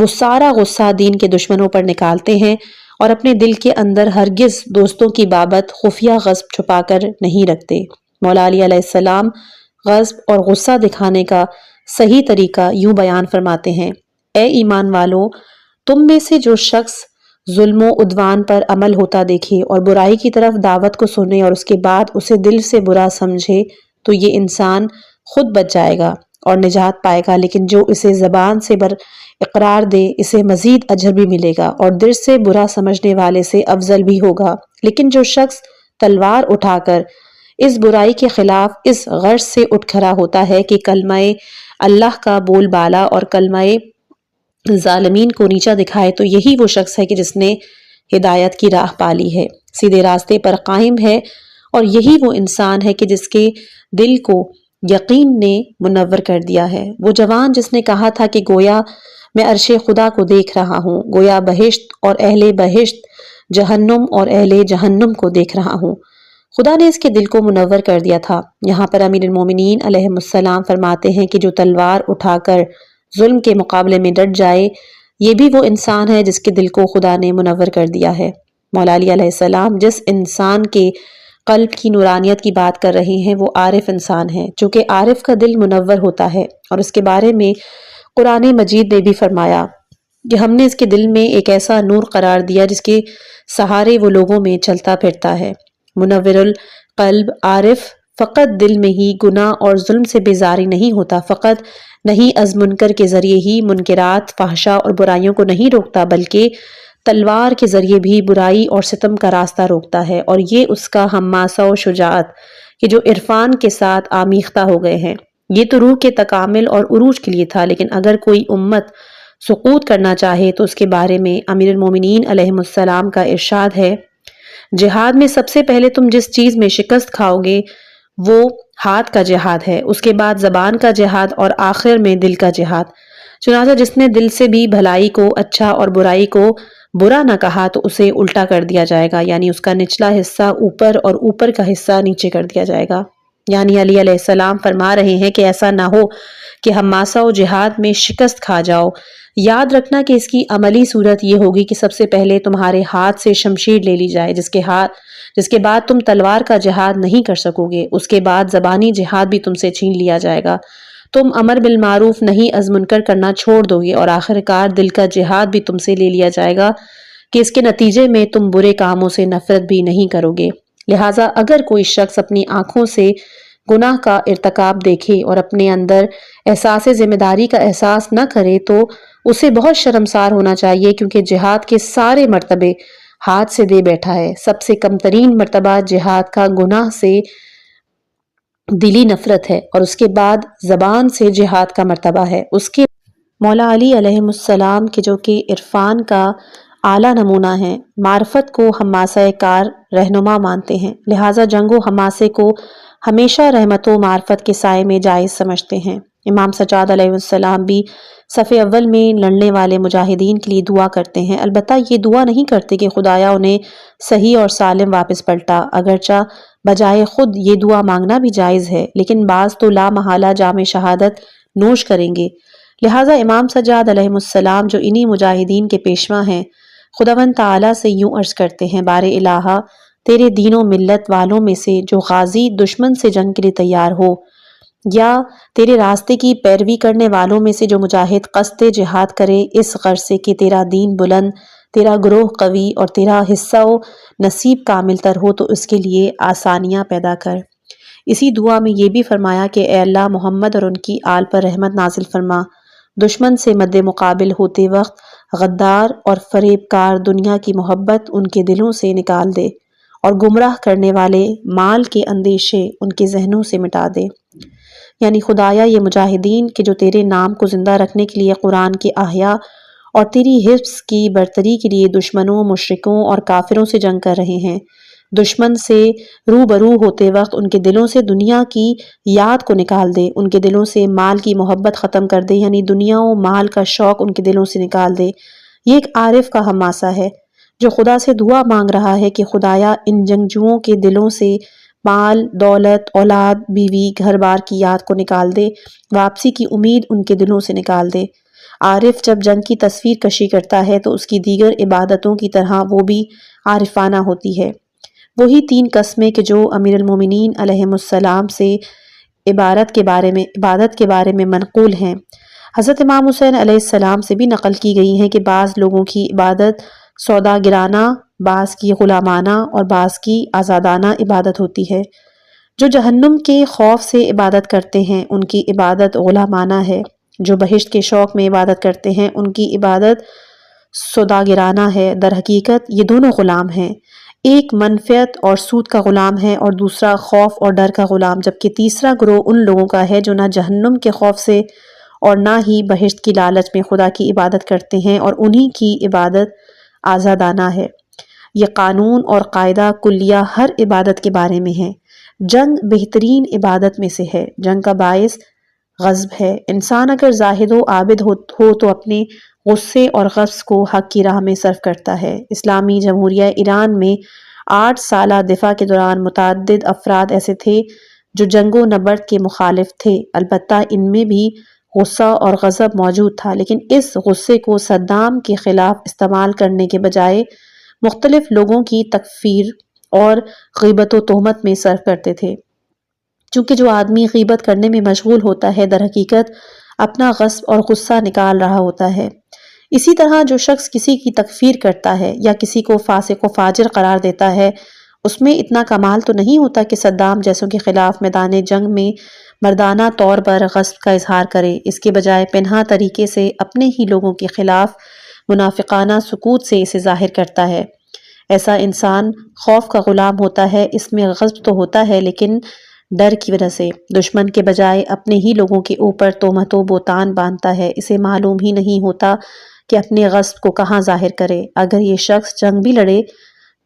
وہ سارا غصہ دین کے دشمنوں پر نکالتے ہیں اور اپنے دل کے اندر ہرگز دوستوں کی بابت خفیہ غصب چھپا کر نہیں رکھتے۔ مولا علی علیہ السلام غصب اور غصہ دکھانے کا صحیح طریقہ یوں بیان فرماتے ہیں: اے ایمان والو، تم میں سے جو شخص ظلم و عدوان پر عمل ہوتا دیکھے اور برائی کی طرف دعوت کو سنے اور اس کے بعد اسے دل سے برا سمجھے تو یہ انسان خود بچ جائے گا اور نجات پائے گا، لیکن جو اسے زبان سے بر اقرار دے اسے مزید اجر بھی ملے گا اور دل سے برا سمجھنے والے سے افضل بھی ہوگا۔ لیکن جو شخص تلوار اٹھا کر اس برائی کے خلاف اس غرض سے اٹھ کھڑا ہوتا ہے کہ کلمہ اللہ کا بول بالا اور کلمہ ظالمین کو نیچا دکھائے، تو یہی وہ شخص ہے کہ جس نے ہدایت کی راہ پالی ہے، سیدھے راستے پر قائم ہے، اور یہی وہ انسان ہے کہ جس کے دل کو یقین نے منور کر دیا ہے۔ وہ جوان جس نے کہا تھا کہ گویا میں عرش خدا کو دیکھ رہا ہوں، گویا بہشت اور اہل بہشت، جہنم اور اہل جہنم کو دیکھ رہا ہوں، خدا نے اس کے دل کو منور کر دیا تھا۔ یہاں پر امیر المومنین علیہ السلام فرماتے ہیں کہ جو تلوار اٹھا کر ظلم کے مقابلے میں ڈٹ جائے، یہ بھی وہ انسان ہے جس کے دل کو خدا نے منور کر دیا ہے۔ مولا علی علیہ السلام جس انسان کے قلب کی نورانیت کی بات کر رہے ہیں وہ عارف انسان ہے، چونکہ عارف کا دل منور ہوتا ہے، اور اس کے بارے میں قرآن مجید نے بھی فرمایا کہ ہم نے اس کے دل میں ایک ایسا نور قرار دیا جس کے سہارے وہ لوگوں میں چلتا پھرتا ہے۔ منور القلب عارف فقط دل میں ہی گناہ اور ظلم سے بیزاری نہیں ہوتا، فقط نہیں از منکر کے ذریعے ہی منکرات، فحشا اور برائیوں کو نہیں روکتا، بلکہ تلوار کے ذریعے بھی برائی اور ستم کا راستہ روکتا ہے، اور یہ اس کا حماسہ و شجاعت کہ جو عرفان کے ساتھ آمیختہ ہو گئے ہیں۔ یہ تو روح کے تکامل اور عروج کے لیے تھا، لیکن اگر کوئی امت سقوط کرنا چاہے تو اس کے بارے میں امیر المومنین علیہ السلام کا ارشاد ہے: جہاد میں سب سے پہلے تم جس چیز میں شکست کھاؤ گے وہ ہاتھ کا جہاد ہے، اس کے بعد زبان کا جہاد اور آخر میں دل کا جہاد۔ چنانچہ جس نے دل سے بھی بھلائی کو اچھا اور برائی کو برا نہ کہا تو اسے الٹا کر دیا جائے گا، یعنی اس کا نچلا حصہ اوپر اور اوپر کا حصہ نیچے کر دیا جائے گا۔ یعنی علی علیہ السلام فرما رہے ہیں کہ ایسا نہ ہو کہ حماسہ و جہاد میں شکست کھا جاؤ۔ یاد رکھنا کہ اس کی عملی صورت یہ ہوگی کہ سب سے پہلے تمہارے ہاتھ سے شمشیر لے لی جائے، جس کے بعد تم تلوار کا جہاد نہیں کر سکو گے، اس کے بعد زبانی جہاد بھی تم سے چھین لیا جائے گا، تم امر بالمعروف نہیں از منکر کرنا چھوڑ دو گے، اور آخر کار دل کا جہاد بھی تم سے لے لیا جائے گا کہ اس کے نتیجے میں تم برے کاموں سے نفرت بھی نہیں کرو گے۔ لہٰذا اگر کوئی شخص اپنی آنکھوں سے گناہ کا ارتکاب دیکھے اور اپنے اندر احساس ذمہ داری کا احساس نہ کرے تو اسے بہت شرمسار ہونا چاہیے، کیونکہ جہاد کے سارے مرتبے ہاتھ سے دے بیٹھا ہے۔ سب سے کم ترین مرتبہ جہاد کا گناہ سے دلی نفرت ہے، اور اس کے بعد زبان سے جہاد کا مرتبہ ہے۔ اس کے مولا علی علیہ السلام کے جو کہ عرفان کا اعلیٰ نمونہ ہیں، معرفت کو حماسہ کار رہنما مانتے ہیں، لہٰذا جنگ و حماسے کو ہمیشہ رحمت و معرفت کے سائے میں جائز سمجھتے ہیں۔ امام سجاد علیہ السلام بھی صف اول میں لڑنے والے مجاہدین کے لیے دعا کرتے ہیں، البتہ یہ دعا نہیں کرتے کہ خدایا انہیں صحیح اور سالم واپس پلٹا، اگرچہ بجائے خود یہ دعا مانگنا بھی جائز ہے، لیکن بعض تو لا محالہ جام شہادت نوش کریں گے۔ لہٰذا امام سجاد علیہ السلام جو انہی مجاہدین کے پیشوا ہیں، خداوند تعالیٰ سے یوں عرض کرتے ہیں، بار الہا تیرے دین و ملت والوں میں سے جو غازی دشمن سے جنگ کے لیے تیار ہو، یا تیرے راستے کی پیروی کرنے والوں میں سے جو مجاہد قصد جہاد کرے اس غرض سے کہ تیرا دین بلند، تیرا گروہ قوی اور تیرا حصہ و نصیب کامل تر ہو، تو اس کے لیے آسانیاں پیدا کر۔ اسی دعا میں یہ بھی فرمایا کہ اے اللہ محمد اور ان کی آل پر رحمت نازل فرما، دشمن سے مد مقابل ہوتے وقت غدار اور فریب کار دنیا کی محبت ان کے دلوں سے نکال دے، اور گمراہ کرنے والے مال کے اندیشے ان کے ذہنوں سے مٹا دے۔ یعنی خدایا یہ مجاہدین کہ جو تیرے نام کو زندہ رکھنے کے لیے قرآن کے احیاء اور تیری حفظ کی برتری کے لیے دشمنوں، مشرکوں اور کافروں سے جنگ کر رہے ہیں، دشمن سے روبرو ہوتے وقت ان کے دلوں سے دنیا کی یاد کو نکال دے، ان کے دلوں سے مال کی محبت ختم کر دے، یعنی دنیا و مال کا شوق ان کے دلوں سے نکال دے۔ یہ ایک عارف کا حماسہ ہے جو خدا سے دعا مانگ رہا ہے کہ خدایا ان جنگجوؤں کے دلوں سے مال، دولت، اولاد، بیوی، گھر بار کی یاد کو نکال دے، واپسی کی امید ان کے دلوں سے نکال دے۔ عارف جب جنگ کی تصویر کشی کرتا ہے تو اس کی دیگر عبادتوں کی طرح وہ بھی عارفانہ ہوتی ہے۔ وہی تین قسمیں کہ جو امیر المومنین علیہ السلام سے عبادت کے بارے میں منقول ہیں، حضرت امام حسین علیہ السلام سے بھی نقل کی گئی ہیں کہ بعض لوگوں کی عبادت سوداگرانہ، بعض کی غلامانہ اور بعض کی آزادانہ عبادت ہوتی ہے۔ جو جہنم کے خوف سے عبادت کرتے ہیں ان کی عبادت غلامانہ ہے، جو بہشت کے شوق میں عبادت کرتے ہیں ان کی عبادت سوداگرانہ ہے۔ در حقیقت یہ دونوں غلام ہیں، ایک منفعت اور سود کا غلام ہے اور دوسرا خوف اور ڈر کا غلام، جبکہ تیسرا گروہ ان لوگوں کا ہے جو نہ جہنم کے خوف سے اور نہ ہی بہشت کی لالچ میں خدا کی عبادت کرتے ہیں، اور انہی کی عبادت آزادانہ ہے۔ یہ قانون اور قاعدہ کلیہ ہر عبادت کے بارے میں ہے۔ جنگ بہترین عبادت میں سے ہے، جنگ کا باعث غضب ہے۔ انسان اگر زاہد و عابد ہو تو اپنے غصے اور غضب کو حق کی راہ میں صرف کرتا ہے۔ اسلامی جمہوریہ ایران میں 8 سالہ دفاع کے دوران متعدد افراد ایسے تھے جو جنگ و نبرد کے مخالف تھے، البتہ ان میں بھی غصہ اور غضب موجود تھا، لیکن اس غصے کو صدام کے خلاف استعمال کرنے کے بجائے مختلف لوگوں کی تکفیر اور غیبت و تہمت میں صرف کرتے تھے۔ چونکہ جو آدمی غیبت کرنے میں مشغول ہوتا ہے در حقیقت اپنا غضب اور غصہ نکال رہا ہوتا ہے۔ اسی طرح جو شخص کسی کی تکفیر کرتا ہے یا کسی کو فاسق و فاجر قرار دیتا ہے، اس میں اتنا کمال تو نہیں ہوتا کہ صدام جیسوں کے خلاف میدان جنگ میں مردانہ طور پر غضب کا اظہار کرے، اس کے بجائے پنہاں طریقے سے اپنے ہی لوگوں کے خلاف منافقانہ سکوت سے اسے ظاہر کرتا ہے۔ ایسا انسان خوف کا غلام ہوتا ہے، اس میں غضب تو ہوتا ہے لیکن ڈر کی وجہ سے دشمن کے بجائے اپنے ہی لوگوں کے اوپر تہمت و بہتان باندھتا ہے، اسے معلوم ہی نہیں ہوتا کہ اپنے غضب کو کہاں ظاہر کرے۔ اگر یہ شخص جنگ بھی لڑے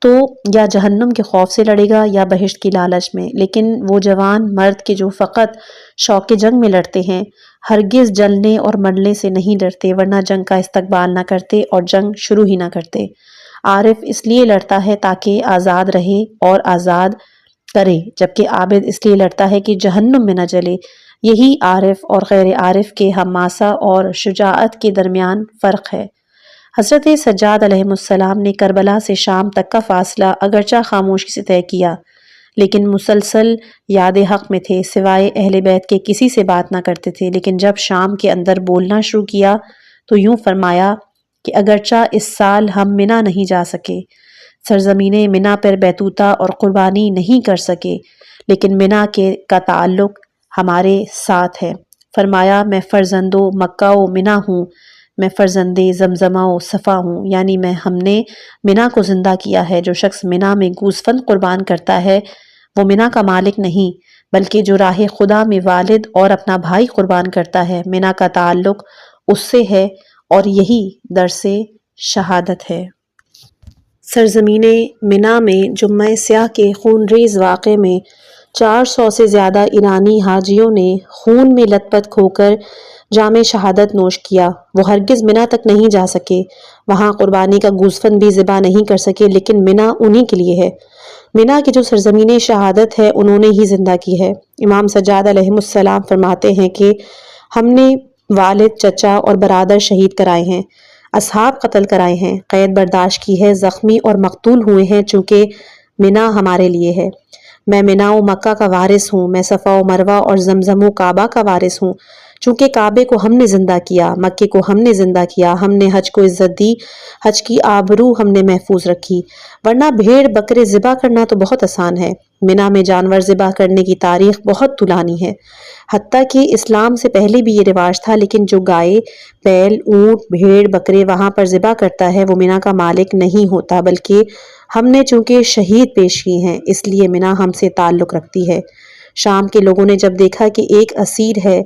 تو یا جہنم کے خوف سے لڑے گا یا بہشت کی لالچ میں، لیکن وہ جوان مرد کے جو فقط شوق جنگ میں لڑتے ہیں ہرگز جلنے اور مرنے سے نہیں ڈرتے، ورنہ جنگ کا استقبال نہ کرتے اور جنگ شروع ہی نہ کرتے۔ عارف اس لیے لڑتا ہے تاکہ آزاد رہے اور آزاد کرے، جبکہ عابد اس لیے لڑتا ہے کہ جہنم میں نہ جلے۔ یہی عارف اور غیر عارف کے حماسہ اور شجاعت کے درمیان فرق ہے۔ حضرت سجاد علیہ السلام نے کربلا سے شام تک کا فاصلہ اگرچہ خاموشی سے طے کیا، لیکن مسلسل یاد حق میں تھے، سوائے اہل بیت کے کسی سے بات نہ کرتے تھے، لیکن جب شام کے اندر بولنا شروع کیا تو یوں فرمایا کہ اگرچہ اس سال ہم منا نہیں جا سکے، سرزمین منا پر بیتوتا اور قربانی نہیں کر سکے، لیکن منا کا تعلق ہمارے ساتھ ہے۔ فرمایا میں فرزند مکہ و منا ہوں، میں فرزند زمزمہ و صفا ہوں، یعنی ہم نے منا کو زندہ کیا ہے۔ جو شخص منا میں گوسفند قربان کرتا ہے وہ منا کا مالک نہیں، بلکہ جو راہ خدا میں والد اور اپنا بھائی قربان کرتا ہے، منا کا تعلق اس سے ہے، اور یہی درس شہادت ہے۔ سرزمین منا میں جمعہ سیاہ کے خونریز واقعے میں 400 سے زیادہ ایرانی حاجیوں نے خون میں لت پت کھو کر جام شہادت نوش کیا۔ وہ ہرگز منا تک نہیں جا سکے، وہاں قربانی کا گوسفند بھی ذبح نہیں کر سکے، لیکن منا انہی کے لیے ہے۔ منا کی جو سرزمین شہادت ہے انہوں نے ہی زندہ کی ہے۔ امام سجاد علیہ السلام فرماتے ہیں کہ ہم نے والد، چچا اور برادر شہید کرائے ہیں، اصحاب قتل کرائے ہیں، قید برداشت کی ہے، زخمی اور مقتول ہوئے ہیں، چونکہ منا ہمارے لیے ہے۔ میں منا و مکہ کا وارث ہوں، میں صفا و مروہ اور زمزم و کعبہ کا وارث ہوں، چونکہ کعبے کو ہم نے زندہ کیا، مکے کو ہم نے زندہ کیا، ہم نے حج کو عزت دی، حج کی آبرو ہم نے محفوظ رکھی، ورنہ بھیڑ بکرے ذبح کرنا تو بہت آسان ہے، منا میں جانور ذبح کرنے کی تاریخ بہت طولانی ہے، حتیٰ کہ اسلام سے پہلے بھی یہ رواج تھا، لیکن جو گائے، بیل، اونٹ، بھیڑ بکرے وہاں پر ذبح کرتا ہے وہ منا کا مالک نہیں ہوتا، بلکہ ہم نے چونکہ شہید پیش کیے ہیں اس لیے منا ہم سے تعلق رکھتی ہے۔ شام کے لوگوں نے جب دیکھا کہ ایک اسیر ہے،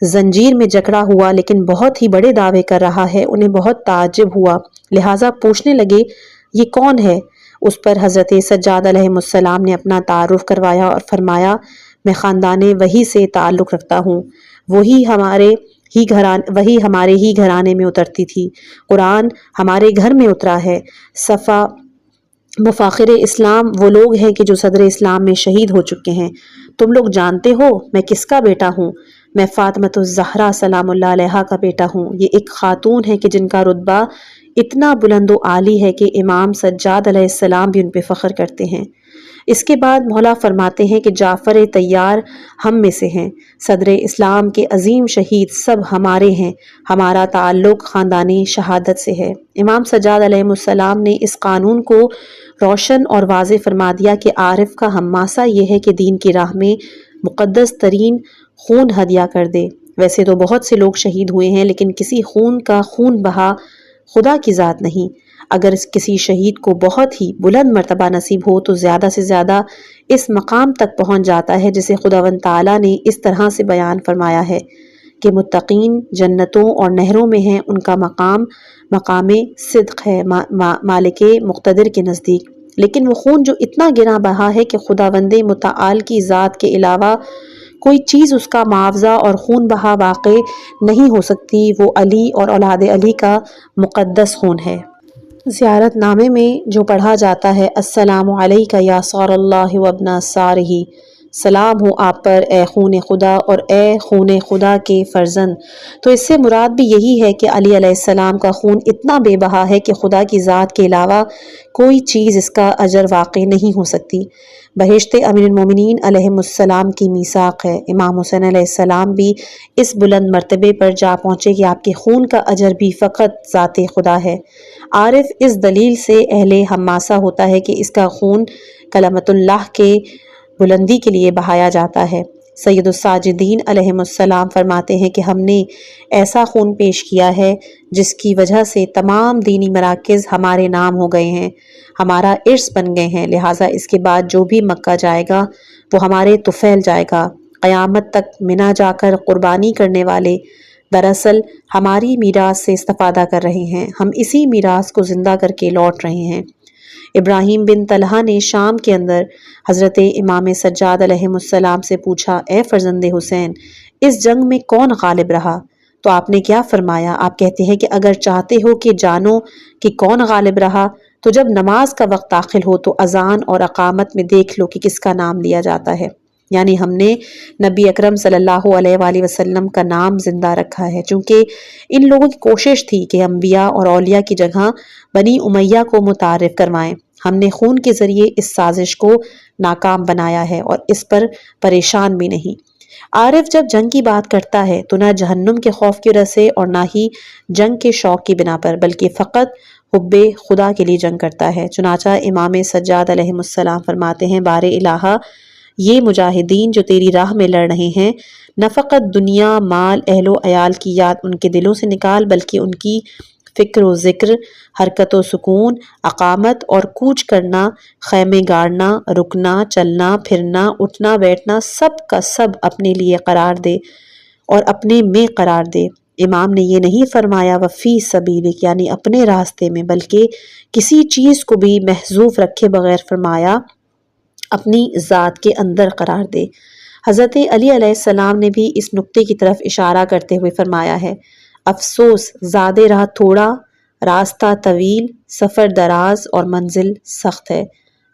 زنجیر میں جکڑا ہوا لیکن بہت ہی بڑے دعوے کر رہا ہے، انہیں بہت تعجب ہوا، لہٰذا پوچھنے لگے یہ کون ہے؟ اس پر حضرت سجاد علیہ السلام نے اپنا تعارف کروایا اور فرمایا میں خاندان وحی سے تعلق رکھتا ہوں، وہی ہمارے ہی گھرانے میں اترتی تھی، قرآن ہمارے گھر میں اترا ہے، صفا مفاخر اسلام وہ لوگ ہیں کہ جو صدر اسلام میں شہید ہو چکے ہیں، تم لوگ جانتے ہو میں کس کا بیٹا ہوں؟ میں فاطمۃ الزہرا سلام اللہ علیہا کا بیٹا ہوں۔ یہ ایک خاتون ہے کہ جن کا رتبہ اتنا بلند و عالی ہے کہ امام سجاد علیہ السلام بھی ان پہ فخر کرتے ہیں۔ اس کے بعد مولا فرماتے ہیں کہ جعفر طیار ہم میں سے ہیں، صدر اسلام کے عظیم شہید سب ہمارے ہیں، ہمارا تعلق خاندانی شہادت سے ہے۔ امام سجاد علیہ السلام نے اس قانون کو روشن اور واضح فرما دیا کہ عارف کا ہماسہ یہ ہے کہ دین کی راہ میں مقدس ترین خون ہدیہ کر دے۔ ویسے تو بہت سے لوگ شہید ہوئے ہیں، لیکن کسی خون کا خون بہا خدا کی ذات نہیں۔ اگر کسی شہید کو بہت ہی بلند مرتبہ نصیب ہو تو زیادہ سے زیادہ اس مقام تک پہنچ جاتا ہے جسے خداوند تعالیٰ نے اس طرح سے بیان فرمایا ہے کہ متقین جنتوں اور نہروں میں ہیں، ان کا مقام صدق ہے مالک مقتدر کے نزدیک۔ لیکن وہ خون جو اتنا گراں بہا ہے کہ خداوند متعال کی ذات کے علاوہ کوئی چیز اس کا معاوضہ اور خون بہا واقع نہیں ہو سکتی، وہ علی اور اولاد علی کا مقدس خون ہے۔ زیارت نامے میں جو پڑھا جاتا ہے السلام علیک یا صار اللہ و ابن صارہ، سلام ہو آپ پر اے خون خدا اور اے خون خدا کے فرزند، تو اس سے مراد بھی یہی ہے کہ علی علیہ السلام کا خون اتنا بے بہا ہے کہ خدا کی ذات کے علاوہ کوئی چیز اس کا اجر واقع نہیں ہو سکتی۔ بہشت امیر المومنین علیہ السلام کی میثاق ہے، امام حسین علیہ السلام بھی اس بلند مرتبے پر جا پہنچے کہ آپ کے خون کا اجر بھی فقط ذات خدا ہے۔ عارف اس دلیل سے اہل ہماسہ ہوتا ہے کہ اس کا خون کلمت اللہ کے بلندی کے لیے بہایا جاتا ہے۔ سید الساجدین علیہ السلام فرماتے ہیں کہ ہم نے ایسا خون پیش کیا ہے جس کی وجہ سے تمام دینی مراکز ہمارے نام ہو گئے ہیں، ہمارا ارث بن گئے ہیں، لہٰذا اس کے بعد جو بھی مکہ جائے گا وہ ہمارے طفیل جائے گا۔ قیامت تک منا جا کر قربانی کرنے والے دراصل ہماری میراث سے استفادہ کر رہے ہیں، ہم اسی میراث کو زندہ کر کے لوٹ رہے ہیں۔ ابراہیم بن طلحہ نے شام کے اندر حضرت امام سجاد علیہ السلام سے پوچھا اے فرزند حسین، اس جنگ میں کون غالب رہا؟ تو آپ نے کیا فرمایا؟ آپ کہتے ہیں کہ اگر چاہتے ہو کہ جانو کہ کون غالب رہا تو جب نماز کا وقت داخل ہو تو اذان اور اقامت میں دیکھ لو کہ کس کا نام لیا جاتا ہے۔ یعنی ہم نے نبی اکرم صلی اللہ علیہ وآلہ وسلم کا نام زندہ رکھا ہے، چونکہ ان لوگوں کی کوشش تھی کہ انبیاء اور اولیاء کی جگہ بنی امیہ کو متعارف کروائیں۔ ہم نے خون کے ذریعے اس سازش کو ناکام بنایا ہے اور اس پر پریشان بھی نہیں۔ عارف جب جنگ کی بات کرتا ہے تو نہ جہنم کے خوف کی وجہ سے اور نہ ہی جنگ کے شوق کی بنا پر، بلکہ فقط حب خدا کے لیے جنگ کرتا ہے۔ چنانچہ امام سجاد علیہ السلام فرماتے ہیں بار الہا یہ مجاہدین جو تیری راہ میں لڑ رہے ہیں نہ فقط دنیا مال اہل و عیال کی یاد ان کے دلوں سے نکال بلکہ ان کی فکر و ذکر، حرکت و سکون، اقامت اور کوچ کرنا، خیمے گاڑنا، رکنا، چلنا پھرنا، اٹھنا بیٹھنا سب کا سب اپنے لیے قرار دے اور اپنے میں قرار دے۔ امام نے یہ نہیں فرمایا وفی سبیلک یعنی اپنے راستے میں، بلکہ کسی چیز کو بھی محذوف رکھے بغیر فرمایا اپنی ذات کے اندر قرار دے۔ حضرت علی علیہ السلام نے بھی اس نقطے کی طرف اشارہ کرتے ہوئے فرمایا ہے افسوس زاد راہ تھوڑا، راستہ طویل، سفر دراز اور منزل سخت ہے۔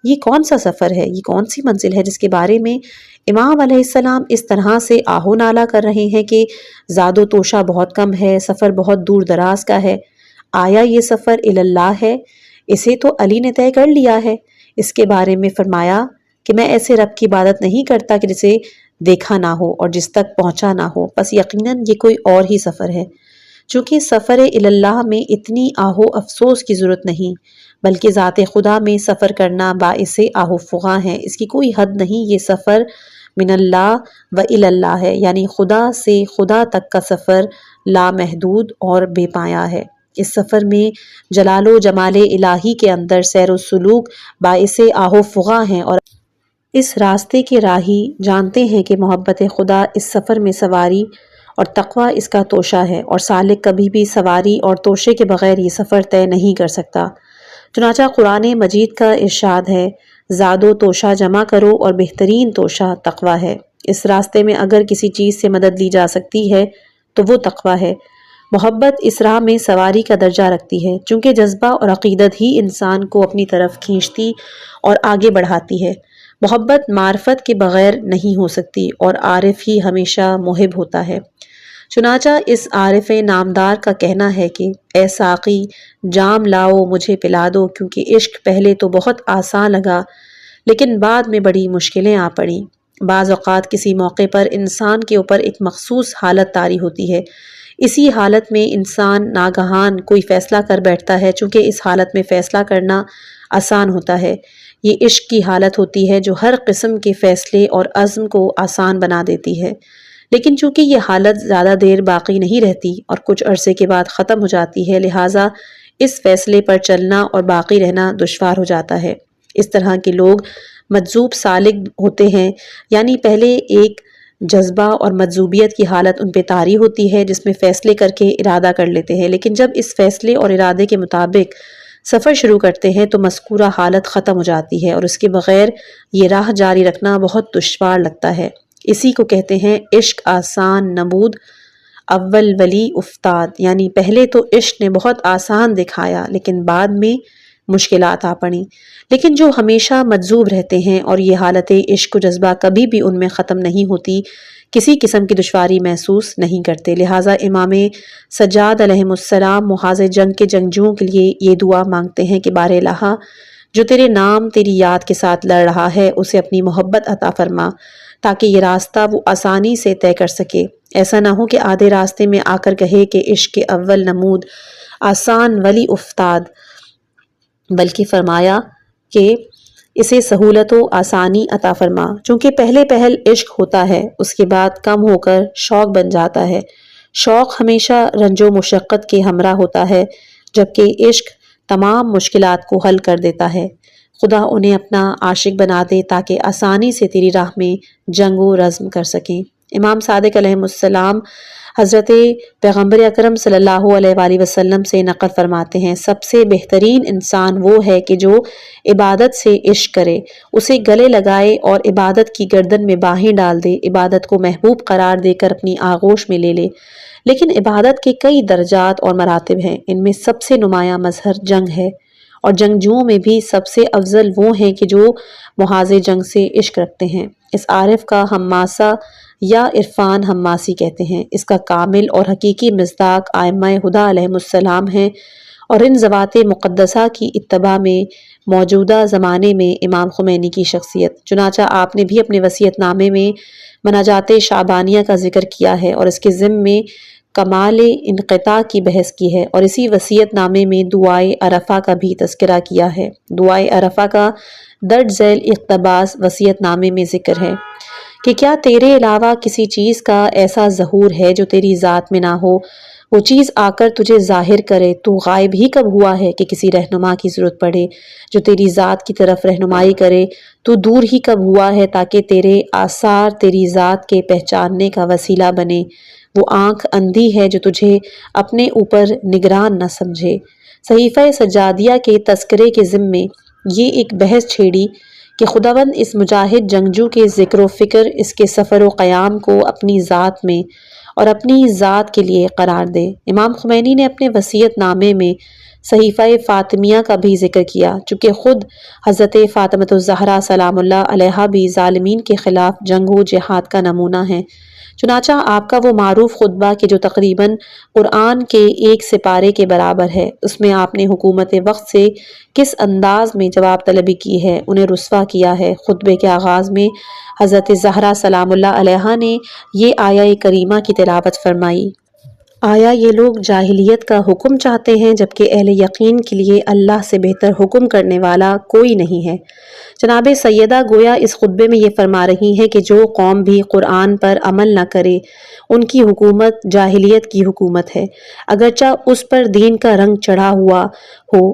یہ کون سا سفر ہے، یہ کون سی منزل ہے جس کے بارے میں امام علیہ السلام اس طرح سے آہو نالا کر رہے ہیں کہ زاد و توشہ بہت کم ہے، سفر بہت دور دراز کا ہے؟ آیا یہ سفر اللہ ہے؟ اسے تو علی نے طے کر لیا ہے۔ اس کے بارے میں فرمایا کہ میں ایسے رب کی عبادت نہیں کرتا کہ جسے دیکھا نہ ہو اور جس تک پہنچا نہ ہو، بس یقیناً یہ کوئی اور ہی سفر ہے۔ چونکہ سفر اللہ میں اتنی آہو افسوس کی ضرورت نہیں، بلکہ ذات خدا میں سفر کرنا باعث آہو فغاں ہے، اس کی کوئی حد نہیں۔ یہ سفر من اللہ و الی اللہ ہے، یعنی خدا سے خدا تک کا سفر لامحدود اور بے پایہ ہے۔ اس سفر میں جلال و جمال الہی کے اندر سیر و سلوک باعث آہو فغاں ہیں، اور اس راستے کے راہی جانتے ہیں کہ محبت خدا اس سفر میں سواری اور تقوی اس کا توشہ ہے، اور سالک کبھی بھی سواری اور توشے کے بغیر یہ سفر طے نہیں کر سکتا۔ چنانچہ قرآن مجید کا ارشاد ہے زاد و توشہ جمع کرو اور بہترین توشہ تقوی ہے۔ اس راستے میں اگر کسی چیز سے مدد لی جا سکتی ہے تو وہ تقوی ہے۔ محبت اس راہ میں سواری کا درجہ رکھتی ہے، چونکہ جذبہ اور عقیدت ہی انسان کو اپنی طرف کھینچتی اور آگے بڑھاتی ہے۔ محبت معرفت کے بغیر نہیں ہو سکتی، اور عارف ہی ہمیشہ محب ہوتا ہے۔ چنانچہ اس عارف نامدار کا کہنا ہے کہ اے ساقی جام لاؤ مجھے پلا دو، کیونکہ عشق پہلے تو بہت آسان لگا لیکن بعد میں بڑی مشکلیں آ پڑیں۔ بعض اوقات کسی موقع پر انسان کے اوپر ایک مخصوص حالت طاری ہوتی ہے، اسی حالت میں انسان ناگہان کوئی فیصلہ کر بیٹھتا ہے، چونکہ اس حالت میں فیصلہ کرنا آسان ہوتا ہے۔ یہ عشق کی حالت ہوتی ہے جو ہر قسم کے فیصلے اور عزم کو آسان بنا دیتی ہے، لیکن چونکہ یہ حالت زیادہ دیر باقی نہیں رہتی اور کچھ عرصے کے بعد ختم ہو جاتی ہے، لہٰذا اس فیصلے پر چلنا اور باقی رہنا دشوار ہو جاتا ہے۔ اس طرح کے لوگ مجذوب سالک ہوتے ہیں، یعنی پہلے ایک جذبہ اور مجذوبیت کی حالت ان پہ طاری ہوتی ہے جس میں فیصلے کر کے ارادہ کر لیتے ہیں، لیکن جب اس فیصلے اور ارادے کے مطابق سفر شروع کرتے ہیں تو مذکورہ حالت ختم ہو جاتی ہے اور اس کے بغیر یہ راہ جاری رکھنا بہت دشوار لگتا ہے۔ اسی کو کہتے ہیں عشق آسان نمود اول ولی افتاد، یعنی پہلے تو عشق نے بہت آسان دکھایا لیکن بعد میں مشکلات آ پڑیں۔ لیکن جو ہمیشہ مجذوب رہتے ہیں اور یہ حالت عشق و جذبہ کبھی بھی ان میں ختم نہیں ہوتی، کسی قسم کی دشواری محسوس نہیں کرتے، لہٰذا امام سجاد علیہ السلام محاذ جنگ کے جنگجوؤں کے لیے یہ دعا مانگتے ہیں کہ بار الہا جو تیرے نام تیری یاد کے ساتھ لڑ رہا ہے اسے اپنی محبت عطا فرما تاکہ یہ راستہ وہ آسانی سے طے کر سکے۔ ایسا نہ ہو کہ آدھے راستے میں آ کر کہے کہ عشق کے اول نمود آسان ولی افتاد، بلکہ فرمایا کہ اسے سہولت و آسانی عطا فرما، چونکہ پہلے پہل عشق ہوتا ہے، اس کے بعد کم ہو کر شوق بن جاتا ہے۔ شوق ہمیشہ رنج و مشقت کے ہمراہ ہوتا ہے، جبکہ عشق تمام مشکلات کو حل کر دیتا ہے۔ خدا انہیں اپنا عاشق بنا دے تاکہ آسانی سے تیری راہ میں جنگ و رزم کر سکیں۔ امام صادق علیہ السلام حضرت پیغمبر اکرم صلی اللہ علیہ وآلہ وسلم سے نقل فرماتے ہیں سب سے بہترین انسان وہ ہے کہ جو عبادت سے عشق کرے، اسے گلے لگائے اور عبادت کی گردن میں باہیں ڈال دے، عبادت کو محبوب قرار دے کر اپنی آغوش میں لے لے۔ لیکن عبادت کے کئی درجات اور مراتب ہیں، ان میں سب سے نمایاں مظہر جنگ ہے، اور جنگجوؤں میں بھی سب سے افضل وہ ہیں کہ جو محاذ جنگ سے عشق رکھتے ہیں۔ اس عارف کا ہماسہ یا عرفان ہماسی کہتے ہیں۔ اس کا کامل اور حقیقی مصداق ائمہ ہدی علیہ السلام ہیں، اور ان ذوات مقدسہ کی اتباع میں موجودہ زمانے میں امام خمینی کی شخصیت۔ چنانچہ آپ نے بھی اپنے وصیت نامے میں مناجات شعبانیہ کا ذکر کیا ہے اور اس کے ضمن میں کمال انقطاع کی بحث کی ہے، اور اسی وصیت نامے میں دعائے عرفہ کا بھی تذکرہ کیا ہے۔ دعائے عرفہ کا درج ذیل اقتباس وصیت نامے میں ذکر ہے کہ کیا تیرے علاوہ کسی چیز کا ایسا ظہور ہے جو تیری ذات میں نہ ہو، وہ چیز آ کر تجھے ظاہر کرے، تو غائب ہی کب ہوا ہے کہ کسی رہنما کی ضرورت پڑے جو تیری ذات کی طرف رہنمائی کرے، تو دور ہی کب ہوا ہے تاکہ تیرے آثار تیری ذات کے پہچاننے کا وسیلہ بنے، وہ آنکھ اندھی ہے جو تجھے اپنے اوپر نگران نہ سمجھے۔ صحیفہ سجادیہ کے تذکرے کے ضمن یہ ایک بحث چھیڑی کہ خداوند اس مجاہد جنگجو کے ذکر و فکر، اس کے سفر و قیام کو اپنی ذات میں اور اپنی ذات کے لیے قرار دے۔ امام خمینی نے اپنے وصیت نامے میں صحیفہ فاطمیہ کا بھی ذکر کیا، چونکہ خود حضرت فاطمۃ الزہرا سلام اللہ علیہا بھی ظالمین کے خلاف جنگ و جہاد کا نمونہ ہیں۔ چنانچہ آپ کا وہ معروف خطبہ کہ جو تقریباً قرآن کے ایک سپارے کے برابر ہے، اس میں آپ نے حکومت وقت سے کس انداز میں جواب طلبی کی ہے، انہیں رسوا کیا ہے۔ خطبے کے آغاز میں حضرت زہرا سلام اللہ علیہا نے یہ آیہ کریمہ کی تلاوت فرمائی: آیا یہ لوگ جاہلیت کا حکم چاہتے ہیں جبکہ اہل یقین کے لیے اللہ سے بہتر حکم کرنے والا کوئی نہیں ہے۔ جناب سیدہ گویا اس خطبے میں یہ فرما رہی ہیں کہ جو قوم بھی قرآن پر عمل نہ کرے ان کی حکومت جاہلیت کی حکومت ہے، اگرچہ اس پر دین کا رنگ چڑھا ہوا ہو۔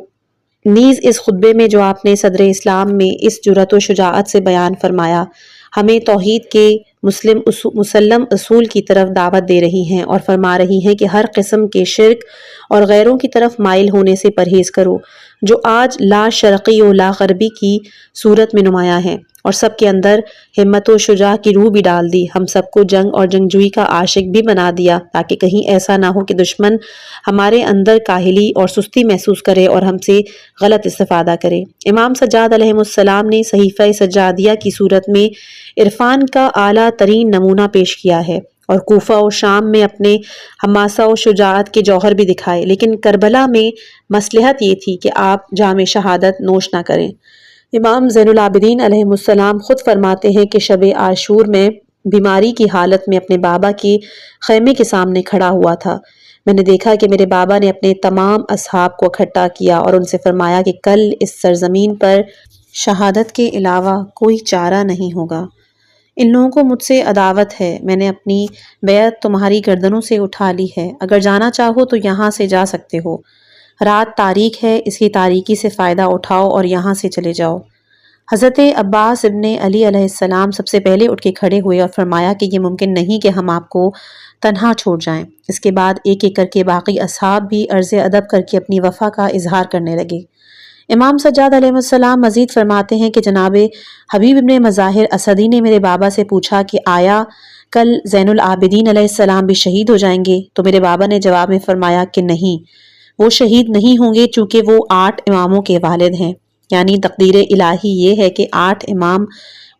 نیز اس خطبے میں جو آپ نے صدر اسلام میں اس جرأت و شجاعت سے بیان فرمایا، ہمیں توحید کے مسلم اصول کی طرف دعوت دے رہی ہیں اور فرما رہی ہیں کہ ہر قسم کے شرک اور غیروں کی طرف مائل ہونے سے پرہیز کرو، جو آج لا شرقی و لا غربی کی صورت میں نمایاں ہیں، اور سب کے اندر ہمت و شجاع کی روح بھی ڈال دی، ہم سب کو جنگ اور جنگجوئی کا عاشق بھی بنا دیا تاکہ کہیں ایسا نہ ہو کہ دشمن ہمارے اندر کاہلی اور سستی محسوس کرے اور ہم سے غلط استفادہ کرے۔ امام سجاد علیہ السلام نے صحیفہ سجادیہ کی صورت میں عرفان کا اعلیٰ ترین نمونہ پیش کیا ہے اور کوفہ و شام میں اپنے حماسہ و شجاعت کے جوہر بھی دکھائے، لیکن کربلا میں مصلحت یہ تھی کہ آپ جام شہادت نوش نہ کریں۔ امام زین العابدین علیہ السلام خود فرماتے ہیں کہ شب عاشور میں بیماری کی حالت میں اپنے بابا کے خیمے کے سامنے کھڑا ہوا تھا۔ میں نے دیکھا کہ میرے بابا نے اپنے تمام اصحاب کو اکٹھا کیا اور ان سے فرمایا کہ کل اس سرزمین پر شہادت کے علاوہ کوئی چارہ نہیں ہوگا۔ ان لوگوں کو مجھ سے عداوت ہے، میں نے اپنی بیعت تمہاری گردنوں سے اٹھا لی ہے، اگر جانا چاہو تو یہاں سے جا سکتے ہو، رات تاریک ہے، اس کی تاریکی سے فائدہ اٹھاؤ اور یہاں سے چلے جاؤ۔ حضرت عباس ابن علی علیہ السلام سب سے پہلے اٹھ کے کھڑے ہوئے اور فرمایا کہ یہ ممکن نہیں کہ ہم آپ کو تنہا چھوڑ جائیں۔ اس کے بعد ایک ایک کر کے باقی اصحاب بھی عرض ادب کر کے اپنی وفا کا اظہار کرنے لگے۔ امام سجاد علیہ السلام مزید فرماتے ہیں کہ جناب حبیب ابن مظاہر اسدی نے میرے بابا سے پوچھا کہ آیا کل زین العابدین علیہ السلام بھی شہید ہو جائیں گے؟ تو میرے بابا نے جواب میں فرمایا کہ نہیں، وہ شہید نہیں ہوں گے چونکہ وہ 8 اماموں کے والد ہیں، یعنی تقدیر الہی یہ ہے کہ 8 امام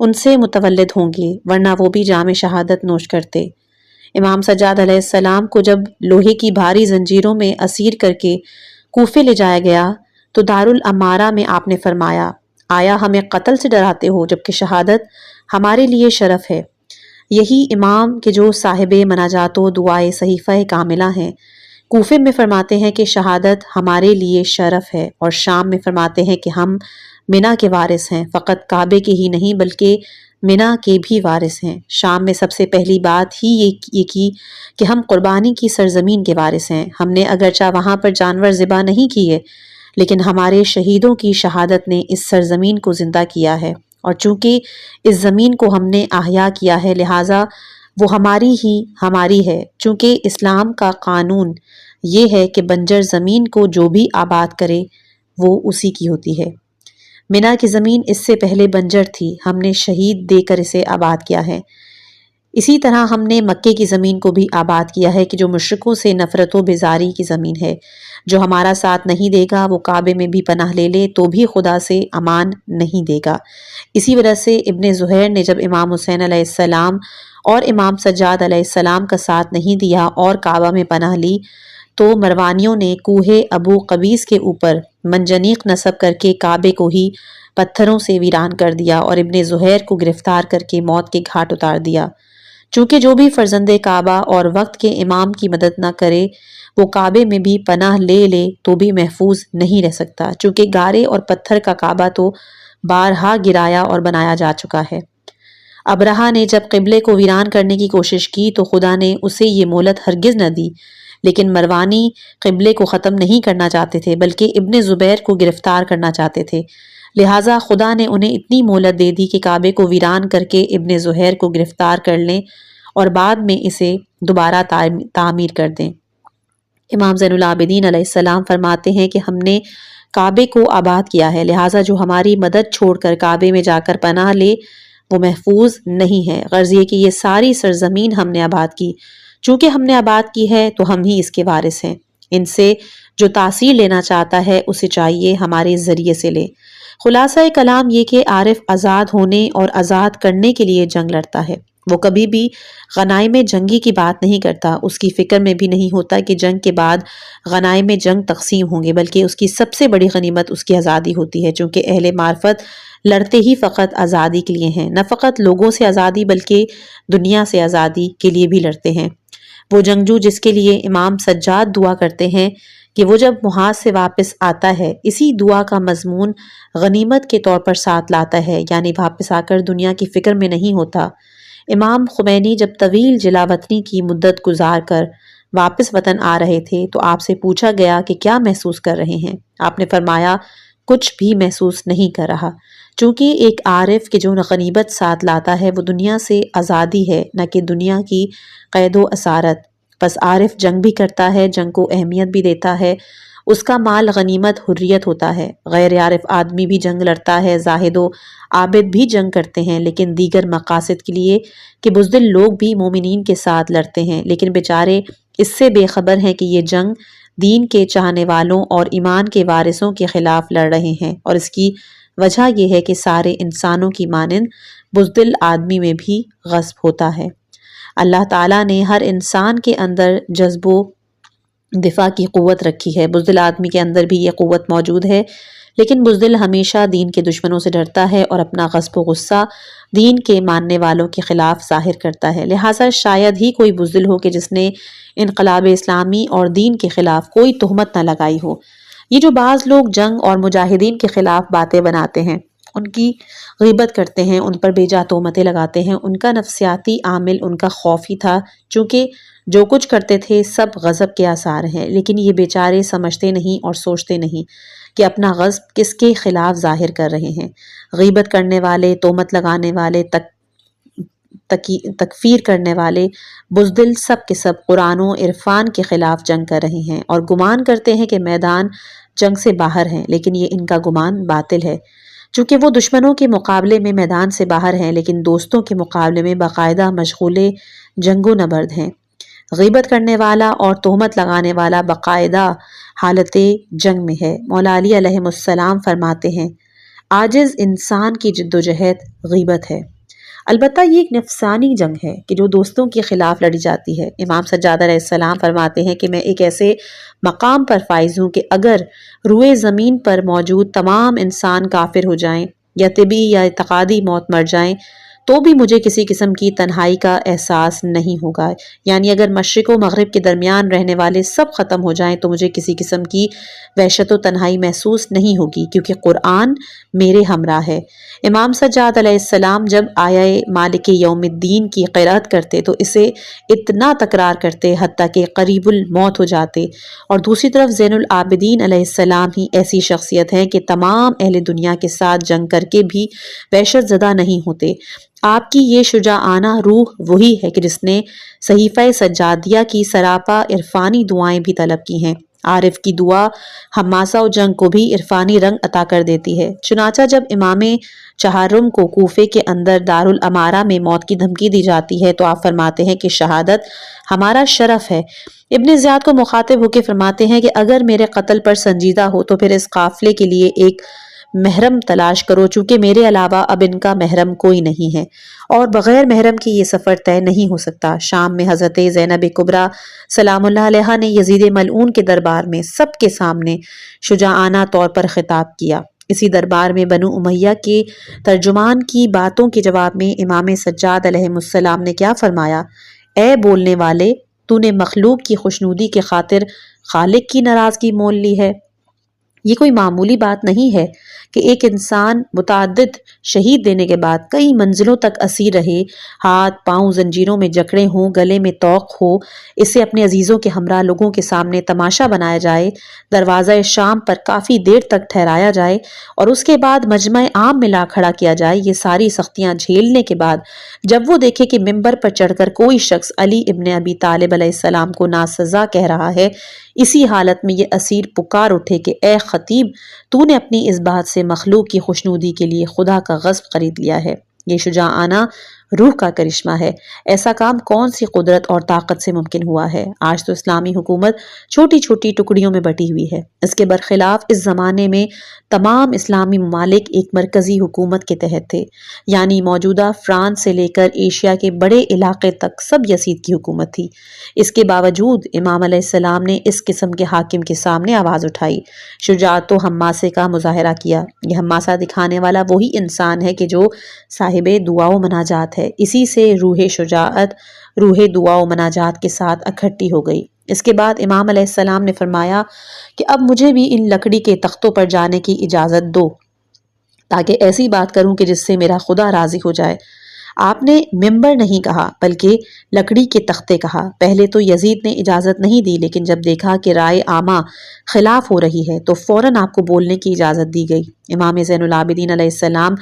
ان سے متولد ہوں گے، ورنہ وہ بھی جام شہادت نوش کرتے۔ امام سجاد علیہ السلام کو جب لوہے کی بھاری زنجیروں میں اسیر کر کے کوفے لے جایا گیا تو دارالامارہ میں آپ نے فرمایا: آیا ہمیں قتل سے ڈراتے ہو جبکہ شہادت ہمارے لیے شرف ہے۔ یہی امام کہ جو صاحب مناجات و دعائے صحیفہ کاملہ ہیں، کوفے میں فرماتے ہیں کہ شہادت ہمارے لیے شرف ہے، اور شام میں فرماتے ہیں کہ ہم منا کے وارث ہیں، فقط کعبے کے ہی نہیں بلکہ منا کے بھی وارث ہیں۔ شام میں سب سے پہلی بات ہی یہ کی کہ ہم قربانی کی سرزمین کے وارث ہیں، ہم نے اگرچہ وہاں پر جانور ذبح نہیں کیے لیکن ہمارے شہیدوں کی شہادت نے اس سرزمین کو زندہ کیا ہے، اور چونکہ اس زمین کو ہم نے احیا کیا ہے لہٰذا وہ ہماری ہے، چونکہ اسلام کا قانون یہ ہے کہ بنجر زمین کو جو بھی آباد کرے وہ اسی کی ہوتی ہے۔ منا کی زمین اس سے پہلے بنجر تھی، ہم نے شہید دے کر اسے آباد کیا ہے۔ اسی طرح ہم نے مکے کی زمین کو بھی آباد کیا ہے کہ جو مشرکوں سے نفرت و بیزاری کی زمین ہے، جو ہمارا ساتھ نہیں دے گا وہ کعبے میں بھی پناہ لے لے تو بھی خدا سے امان نہیں دے گا۔ اسی وجہ سے ابن زہیر نے جب امام حسین علیہ السلام اور امام سجاد علیہ السلام کا ساتھ نہیں دیا اور کعبہ میں پناہ لی تو مروانیوں نے کوہ ابو قبیس کے اوپر منجنیق نصب کر کے کعبے کو ہی پتھروں سے ویران کر دیا اور ابن زہیر کو گرفتار کر کے موت کے گھاٹ اتار دیا۔ چونکہ جو بھی فرزند کعبہ اور وقت کے امام کی مدد نہ کرے وہ کعبے میں بھی پناہ لے لے تو بھی محفوظ نہیں رہ سکتا، چونکہ گارے اور پتھر کا کعبہ تو بارہا گرایا اور بنایا جا چکا ہے۔ ابرہہ نے جب قبلے کو ویران کرنے کی کوشش کی تو خدا نے اسے یہ مہلت ہرگز نہ دی، لیکن مروانی قبلے کو ختم نہیں کرنا چاہتے تھے بلکہ ابن زبیر کو گرفتار کرنا چاہتے تھے، لہٰذا خدا نے انہیں اتنی مہلت دے دی کہ کعبے کو ویران کر کے ابن زہیر کو گرفتار کر لیں اور بعد میں اسے دوبارہ تعمیر کر دیں۔ امام زین العابدین علیہ السلام فرماتے ہیں کہ ہم نے کعبے کو آباد کیا ہے، لہٰذا جو ہماری مدد چھوڑ کر کعبے میں جا کر پناہ لے وہ محفوظ نہیں ہے۔ غرض یہ کہ یہ ساری سرزمین ہم نے آباد کی، چونکہ ہم نے آباد کی ہے تو ہم ہی اس کے وارث ہیں، ان سے جو تاثیر لینا چاہتا ہے اسے چاہیے ہمارے ذریعے سے لے۔ خلاصہ کلام یہ کہ عارف آزاد ہونے اور آزاد کرنے کے لیے جنگ لڑتا ہے، وہ کبھی بھی غنائم جنگی کی بات نہیں کرتا، اس کی فکر میں بھی نہیں ہوتا کہ جنگ کے بعد غنائم جنگ تقسیم ہوں گے، بلکہ اس کی سب سے بڑی غنیمت اس کی آزادی ہوتی ہے، چونکہ اہل معرفت لڑتے ہی فقط آزادی کے لیے ہیں، نہ فقط لوگوں سے آزادی بلکہ دنیا سے آزادی کے لیے بھی لڑتے ہیں۔ وہ جنگجو جس کے لیے امام سجاد دعا کرتے ہیں کہ وہ جب محاذ سے واپس آتا ہے اسی دعا کا مضمون غنیمت کے طور پر ساتھ لاتا ہے، یعنی واپس آ کر دنیا کی فکر میں نہیں ہوتا۔ امام خمینی جب طویل جلا وطنی کی مدت گزار کر واپس وطن آ رہے تھے تو آپ سے پوچھا گیا کہ کیا محسوس کر رہے ہیں؟ آپ نے فرمایا کچھ بھی محسوس نہیں کر رہا، چونکہ ایک عارف کہ جو غنیمت ساتھ لاتا ہے وہ دنیا سے آزادی ہے نہ کہ دنیا کی قید و اسارت۔ بس عارف جنگ بھی کرتا ہے، جنگ کو اہمیت بھی دیتا ہے، اس کا مال غنیمت حریت ہوتا ہے۔ غیر عارف آدمی بھی جنگ لڑتا ہے، زاہد و عابد بھی جنگ کرتے ہیں لیکن دیگر مقاصد کے لیے، کہ بزدل لوگ بھی مومنین کے ساتھ لڑتے ہیں لیکن بیچارے اس سے بے خبر ہیں کہ یہ جنگ دین کے چاہنے والوں اور ایمان کے وارثوں کے خلاف لڑ رہے ہیں، اور اس کی وجہ یہ ہے کہ سارے انسانوں کی مانند بزدل آدمی میں بھی غصب ہوتا ہے۔ اللہ تعالیٰ نے ہر انسان کے اندر جذب و دفاع کی قوت رکھی ہے، بزدل آدمی کے اندر بھی یہ قوت موجود ہے، لیکن بزدل ہمیشہ دین کے دشمنوں سے ڈرتا ہے اور اپنا غضب و غصہ دین کے ماننے والوں کے خلاف ظاہر کرتا ہے، لہٰذا شاید ہی کوئی بزدل ہو کہ جس نے انقلاب اسلامی اور دین کے خلاف کوئی تہمت نہ لگائی ہو۔ یہ جو بعض لوگ جنگ اور مجاہدین کے خلاف باتیں بناتے ہیں، ان کی غیبت کرتے ہیں، ان پر بیجا تہمتیں لگاتے ہیں، ان کا نفسیاتی عامل ان کا خوف ہی تھا، چونکہ جو کچھ کرتے تھے سب غضب کے آثار ہیں، لیکن یہ بیچارے سمجھتے نہیں اور سوچتے نہیں کہ اپنا غضب کس کے خلاف ظاہر کر رہے ہیں۔ غیبت کرنے والے، تہمت لگانے والے، تکفیر کرنے والے، بزدل سب کے سب قرآن و عرفان کے خلاف جنگ کر رہے ہیں اور گمان کرتے ہیں کہ میدان جنگ سے باہر ہیں، لیکن یہ ان کا گمان باطل ہے، چونکہ وہ دشمنوں کے مقابلے میں میدان سے باہر ہیں لیکن دوستوں کے مقابلے میں باقاعدہ مشغول جنگ و نبرد ہیں۔ غیبت کرنے والا اور تہمت لگانے والا باقاعدہ حالت جنگ میں ہے۔ مولا علی علیہ السلام فرماتے ہیں عاجز انسان کی جد و جہد غیبت ہے، البتہ یہ ایک نفسانی جنگ ہے کہ جو دوستوں کے خلاف لڑی جاتی ہے۔ امام سجاد علیہ السلام فرماتے ہیں کہ میں ایک ایسے مقام پر فائز ہوں کہ اگر روئے زمین پر موجود تمام انسان کافر ہو جائیں یا طبی یا اعتقادی موت مر جائیں تو بھی مجھے کسی قسم کی تنہائی کا احساس نہیں ہوگا، یعنی اگر مشرق و مغرب کے درمیان رہنے والے سب ختم ہو جائیں تو مجھے کسی قسم کی وحشت و تنہائی محسوس نہیں ہوگی، کیونکہ قرآن میرے ہمراہ ہے۔ امام سجاد علیہ السلام جب آیہ مالک یوم الدین کی قرأت کرتے تو اسے اتنا تکرار کرتے حتیٰ کہ قریب الموت ہو جاتے، اور دوسری طرف زین العابدین علیہ السلام ہی ایسی شخصیت ہیں کہ تمام اہل دنیا کے ساتھ جنگ کر کے بھی وحشت زدہ نہیں ہوتے۔ آپ کی یہ شجاعانہ روح وہی ہے کہ جس نے صحیفہ سجادیہ کی سراپا عرفانی دعائیں بھی طلب کی ہیں۔ عارف کی دعا حماسہ و جنگ کو بھی عرفانی رنگ عطا کر دیتی ہے۔ چنانچہ جب امام چہارم کو کوفے کے اندر دارالامارہ میں موت کی دھمکی دی جاتی ہے تو آپ فرماتے ہیں کہ شہادت ہمارا شرف ہے۔ ابن زیاد کو مخاطب ہو کے فرماتے ہیں کہ اگر میرے قتل پر سنجیدہ ہو تو پھر اس قافلے کے لیے ایک محرم تلاش کرو، چونکہ میرے علاوہ اب ان کا محرم کوئی نہیں ہے اور بغیر محرم کی یہ سفر طے نہیں ہو سکتا۔ شام میں حضرت زینب کبریٰ سلام اللہ علیہا نے یزید ملعون کے دربار میں سب کے سامنے شجاعانہ طور پر خطاب کیا۔ اسی دربار میں بنو امیہ کے ترجمان کی باتوں کے جواب میں امام سجاد علیہ السلام نے کیا فرمایا؟ اے بولنے والے، تو نے مخلوق کی خوشنودی کے خاطر خالق کی ناراضگی مول لی ہے۔ یہ کوئی معمولی بات نہیں ہے کہ ایک انسان متعدد شہید دینے کے بعد کئی منزلوں تک اسیر رہے، ہاتھ پاؤں زنجیروں میں جکڑے ہوں، گلے میں طوق ہو، اسے اپنے عزیزوں کے ہمراہ لوگوں کے سامنے تماشا بنایا جائے، دروازہ شام پر کافی دیر تک ٹھہرایا جائے اور اس کے بعد مجمع عام میں لا کھڑا کیا جائے۔ یہ ساری سختیاں جھیلنے کے بعد جب وہ دیکھے کہ ممبر پر چڑھ کر کوئی شخص علی ابن ابی طالب علیہ السلام کو ناسزا کہہ رہا ہے، اسی حالت میں یہ اسیر پکار اٹھے کہ اے خطیب، تو نے اپنی اس بات سے مخلوق کی خوشنودی کے لیے خدا کا غضب خرید لیا ہے۔ یہ شجاعانہ روح کا کرشمہ ہے۔ ایسا کام کون سی قدرت اور طاقت سے ممکن ہوا ہے؟ آج تو اسلامی حکومت چھوٹی چھوٹی ٹکڑیوں میں بٹی ہوئی ہے۔ اس کے برخلاف اس زمانے میں تمام اسلامی ممالک ایک مرکزی حکومت کے تحت تھے، یعنی موجودہ فرانس سے لے کر ایشیا کے بڑے علاقے تک سب یزید کی حکومت تھی۔ اس کے باوجود امام علیہ السلام نے اس قسم کے حاکم کے سامنے آواز اٹھائی، شجاعت و حماسے کا مظاہرہ کیا۔ یہ حماسہ دکھانے والا وہی انسان ہے کہ جو صاحب دعا و مناجات ہے۔ اسی سے روح شجاعت روح دعا و مناجات کے ساتھ اکٹھی ہو گئی۔ اس کے بعد امام علیہ السلام نے فرمایا کہ اب مجھے بھی ان لکڑی کے تختوں پر جانے کی اجازت دو تاکہ ایسی بات کروں کہ جس سے میرا خدا راضی ہو جائے۔ آپ نے ممبر نہیں کہا بلکہ لکڑی کے تختے کہا۔ پہلے تو یزید نے اجازت نہیں دی، لیکن جب دیکھا کہ رائے عامہ خلاف ہو رہی ہے تو فوراً آپ کو بولنے کی اجازت دی گئی۔ امام زین العابدین علیہ السلام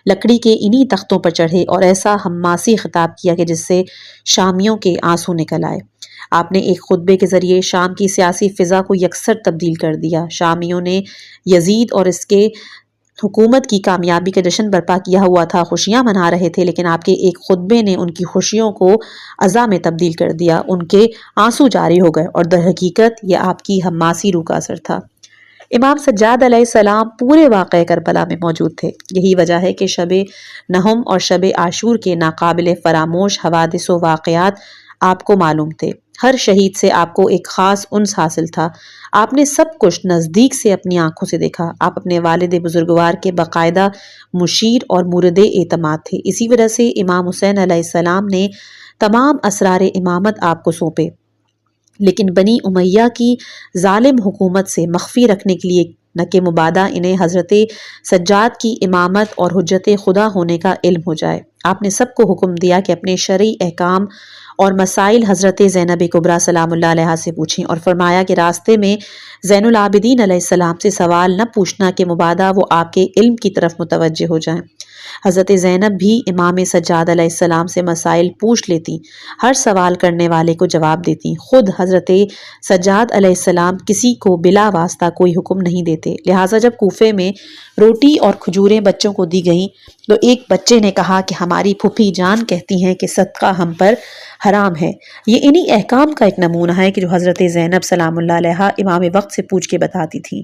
لکڑی کے انہی تختوں پر چڑھے اور ایسا حماسی خطاب کیا کہ جس سے شامیوں کے آنسو نکل آئے۔ آپ نے ایک خطبے کے ذریعے شام کی سیاسی فضا کو یکسر تبدیل کر دیا۔ شامیوں نے یزید اور اس کے حکومت کی کامیابی کا جشن برپا کیا ہوا تھا، خوشیاں منا رہے تھے، لیکن آپ کے ایک خطبے نے ان کی خوشیوں کو عزا میں تبدیل کر دیا۔ ان کے آنسو جاری ہو گئے اور در حقیقت یہ آپ کی حماسی روح کا اثر تھا۔ امام سجاد علیہ السلام پورے واقعہ کربلا میں موجود تھے۔ یہی وجہ ہے کہ شب نہم اور شب عاشور کے ناقابل فراموش حوادث و واقعات آپ کو معلوم تھے۔ ہر شہید سے آپ کو ایک خاص انس حاصل تھا۔ آپ نے سب کچھ نزدیک سے اپنی آنکھوں سے دیکھا۔ آپ اپنے والد بزرگوار کے باقاعدہ مشیر اور مورد اعتماد تھے۔ اسی وجہ سے امام حسین علیہ السلام نے تمام اسرار امامت آپ کو سونپے، لیکن بنی امیہ کی ظالم حکومت سے مخفی رکھنے کے لیے نہ کہ مبادا انہیں حضرت سجاد کی امامت اور حجت خدا ہونے کا علم ہو جائے۔ آپ نے سب کو حکم دیا کہ اپنے شرعی احکام اور مسائل حضرت زینب کبریٰ سلام اللہ علیہا سے پوچھیں، اور فرمایا کہ راستے میں زین العابدین علیہ السلام سے سوال نہ پوچھنا کہ مبادا وہ آپ کے علم کی طرف متوجہ ہو جائیں۔ حضرت زینب بھی امام سجاد علیہ السلام سے مسائل پوچھ لیتی، ہر سوال کرنے والے کو جواب دیتی۔ خود حضرت سجاد علیہ السلام کسی کو بلا واسطہ کوئی حکم نہیں دیتے، لہٰذا جب کوفے میں روٹی اور کھجوریں بچوں کو دی گئیں تو ایک بچے نے کہا کہ ہماری پھوپھی جان کہتی ہیں کہ صدقہ ہم پر حرام ہے۔ یہ انہی احکام کا ایک نمونہ ہے کہ جو حضرت زینب سلام اللہ علیہا امام وقت سے پوچھ کے بتاتی تھیں۔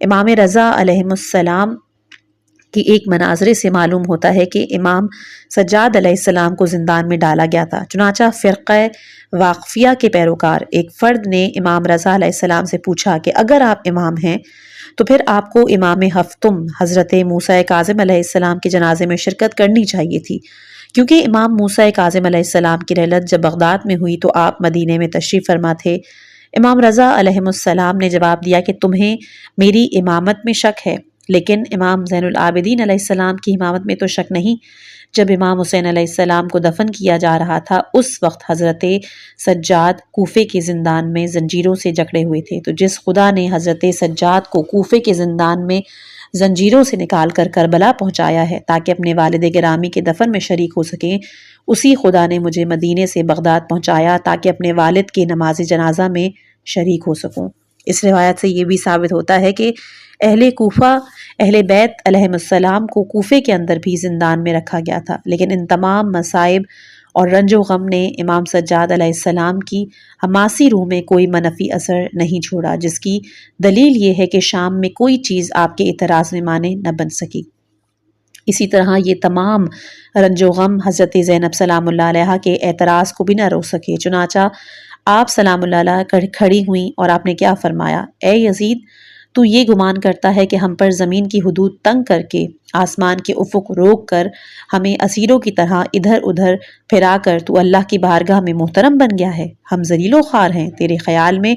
امام رضا علیہ السلام کی ایک مناظرے سے معلوم ہوتا ہے کہ امام سجاد علیہ السلام کو زندان میں ڈالا گیا تھا۔ چنانچہ فرقہ واقفیہ کے پیروکار ایک فرد نے امام رضا علیہ السلام سے پوچھا کہ اگر آپ امام ہیں تو پھر آپ کو امام ہفتم حضرت موسیٰ کاظم علیہ السلام کے جنازے میں شرکت کرنی چاہیے تھی، کیونکہ امام موسیٰ کاظم علیہ السلام کی رحلت جب بغداد میں ہوئی تو آپ مدینے میں تشریف فرما تھے۔ امام رضا علیہ السلام نے جواب دیا کہ تمہیں میری امامت میں شک ہے، لیکن امام زین العابدین علیہ السلام کی امامت میں تو شک نہیں۔ جب امام حسین علیہ السلام کو دفن کیا جا رہا تھا اس وقت حضرت سجاد کوفے کے زندان میں زنجیروں سے جکڑے ہوئے تھے، تو جس خدا نے حضرت سجاد کو کوفے کے زندان میں زنجیروں سے نکال کر کربلا پہنچایا ہے تاکہ اپنے والد گرامی کے دفن میں شریک ہو سکیں، اسی خدا نے مجھے مدینے سے بغداد پہنچایا تاکہ اپنے والد کے نماز جنازہ میں شریک ہو سکوں۔ اس روایت سے یہ بھی ثابت ہوتا ہے کہ اہل کوفہ اہل بیت علیہ السلام کو کوفے کے اندر بھی زندان میں رکھا گیا تھا، لیکن ان تمام مصائب اور رنج و غم نے امام سجاد علیہ السلام کی حماسی روح میں کوئی منفی اثر نہیں چھوڑا، جس کی دلیل یہ ہے کہ شام میں کوئی چیز آپ کے اعتراض میں مانے نہ بن سکی۔ اسی طرح یہ تمام رنج و غم حضرت زینب سلام اللہ علیہا کے اعتراض کو بھی نہ روک سکے۔ چنانچہ آپ سلام اللہ علیہ کھڑی ہوئیں اور آپ نے کیا فرمایا؟ اے یزید، تو یہ گمان کرتا ہے کہ ہم پر زمین کی حدود تنگ کر کے، آسمان کے افق روک کر، ہمیں اسیروں کی طرح ادھر ادھر پھرا کر تو اللہ کی بارگاہ میں محترم بن گیا ہے۔ ہم ذلیل و خوار ہیں، تیرے خیال میں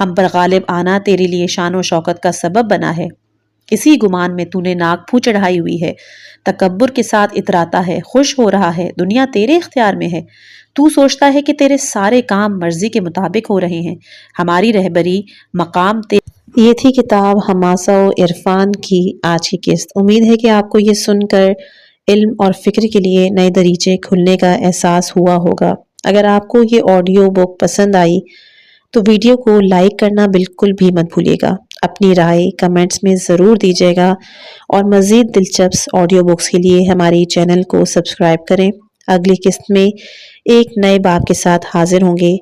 ہم پر غالب آنا تیرے لیے شان و شوکت کا سبب بنا ہے۔ اسی گمان میں تو نے ناک پھو چڑھائی ہوئی ہے، تکبر کے ساتھ اتراتا ہے، خوش ہو رہا ہے، دنیا تیرے اختیار میں ہے۔ تو سوچتا ہے کہ تیرے سارے کام مرضی کے مطابق ہو رہے ہیں، ہماری رہبری مقام یہ تھی کتاب حماسہ و عرفان کی آج کی قسط۔ امید ہے کہ آپ کو یہ سن کر علم اور فکر کے لیے نئے دریچے کھلنے کا احساس ہوا ہوگا۔ اگر آپ کو یہ آڈیو بک پسند آئی تو ویڈیو کو لائک کرنا بالکل بھی مت بھولیے گا۔ اپنی رائے کمنٹس میں ضرور دیجیے گا، اور مزید دلچسپ آڈیو بکس کے لیے ہماری چینل کو سبسکرائب کریں۔ اگلی قسط میں ایک نئے باب کے ساتھ حاضر ہوں گے۔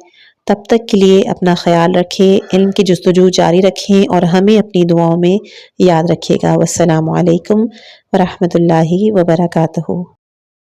تب تک کے لیے اپنا خیال رکھیں، علم کی جستجو جاری رکھیں، اور ہمیں اپنی دعاؤں میں یاد رکھیے گا۔ والسلام علیکم ورحمۃ اللہ وبرکاتہ۔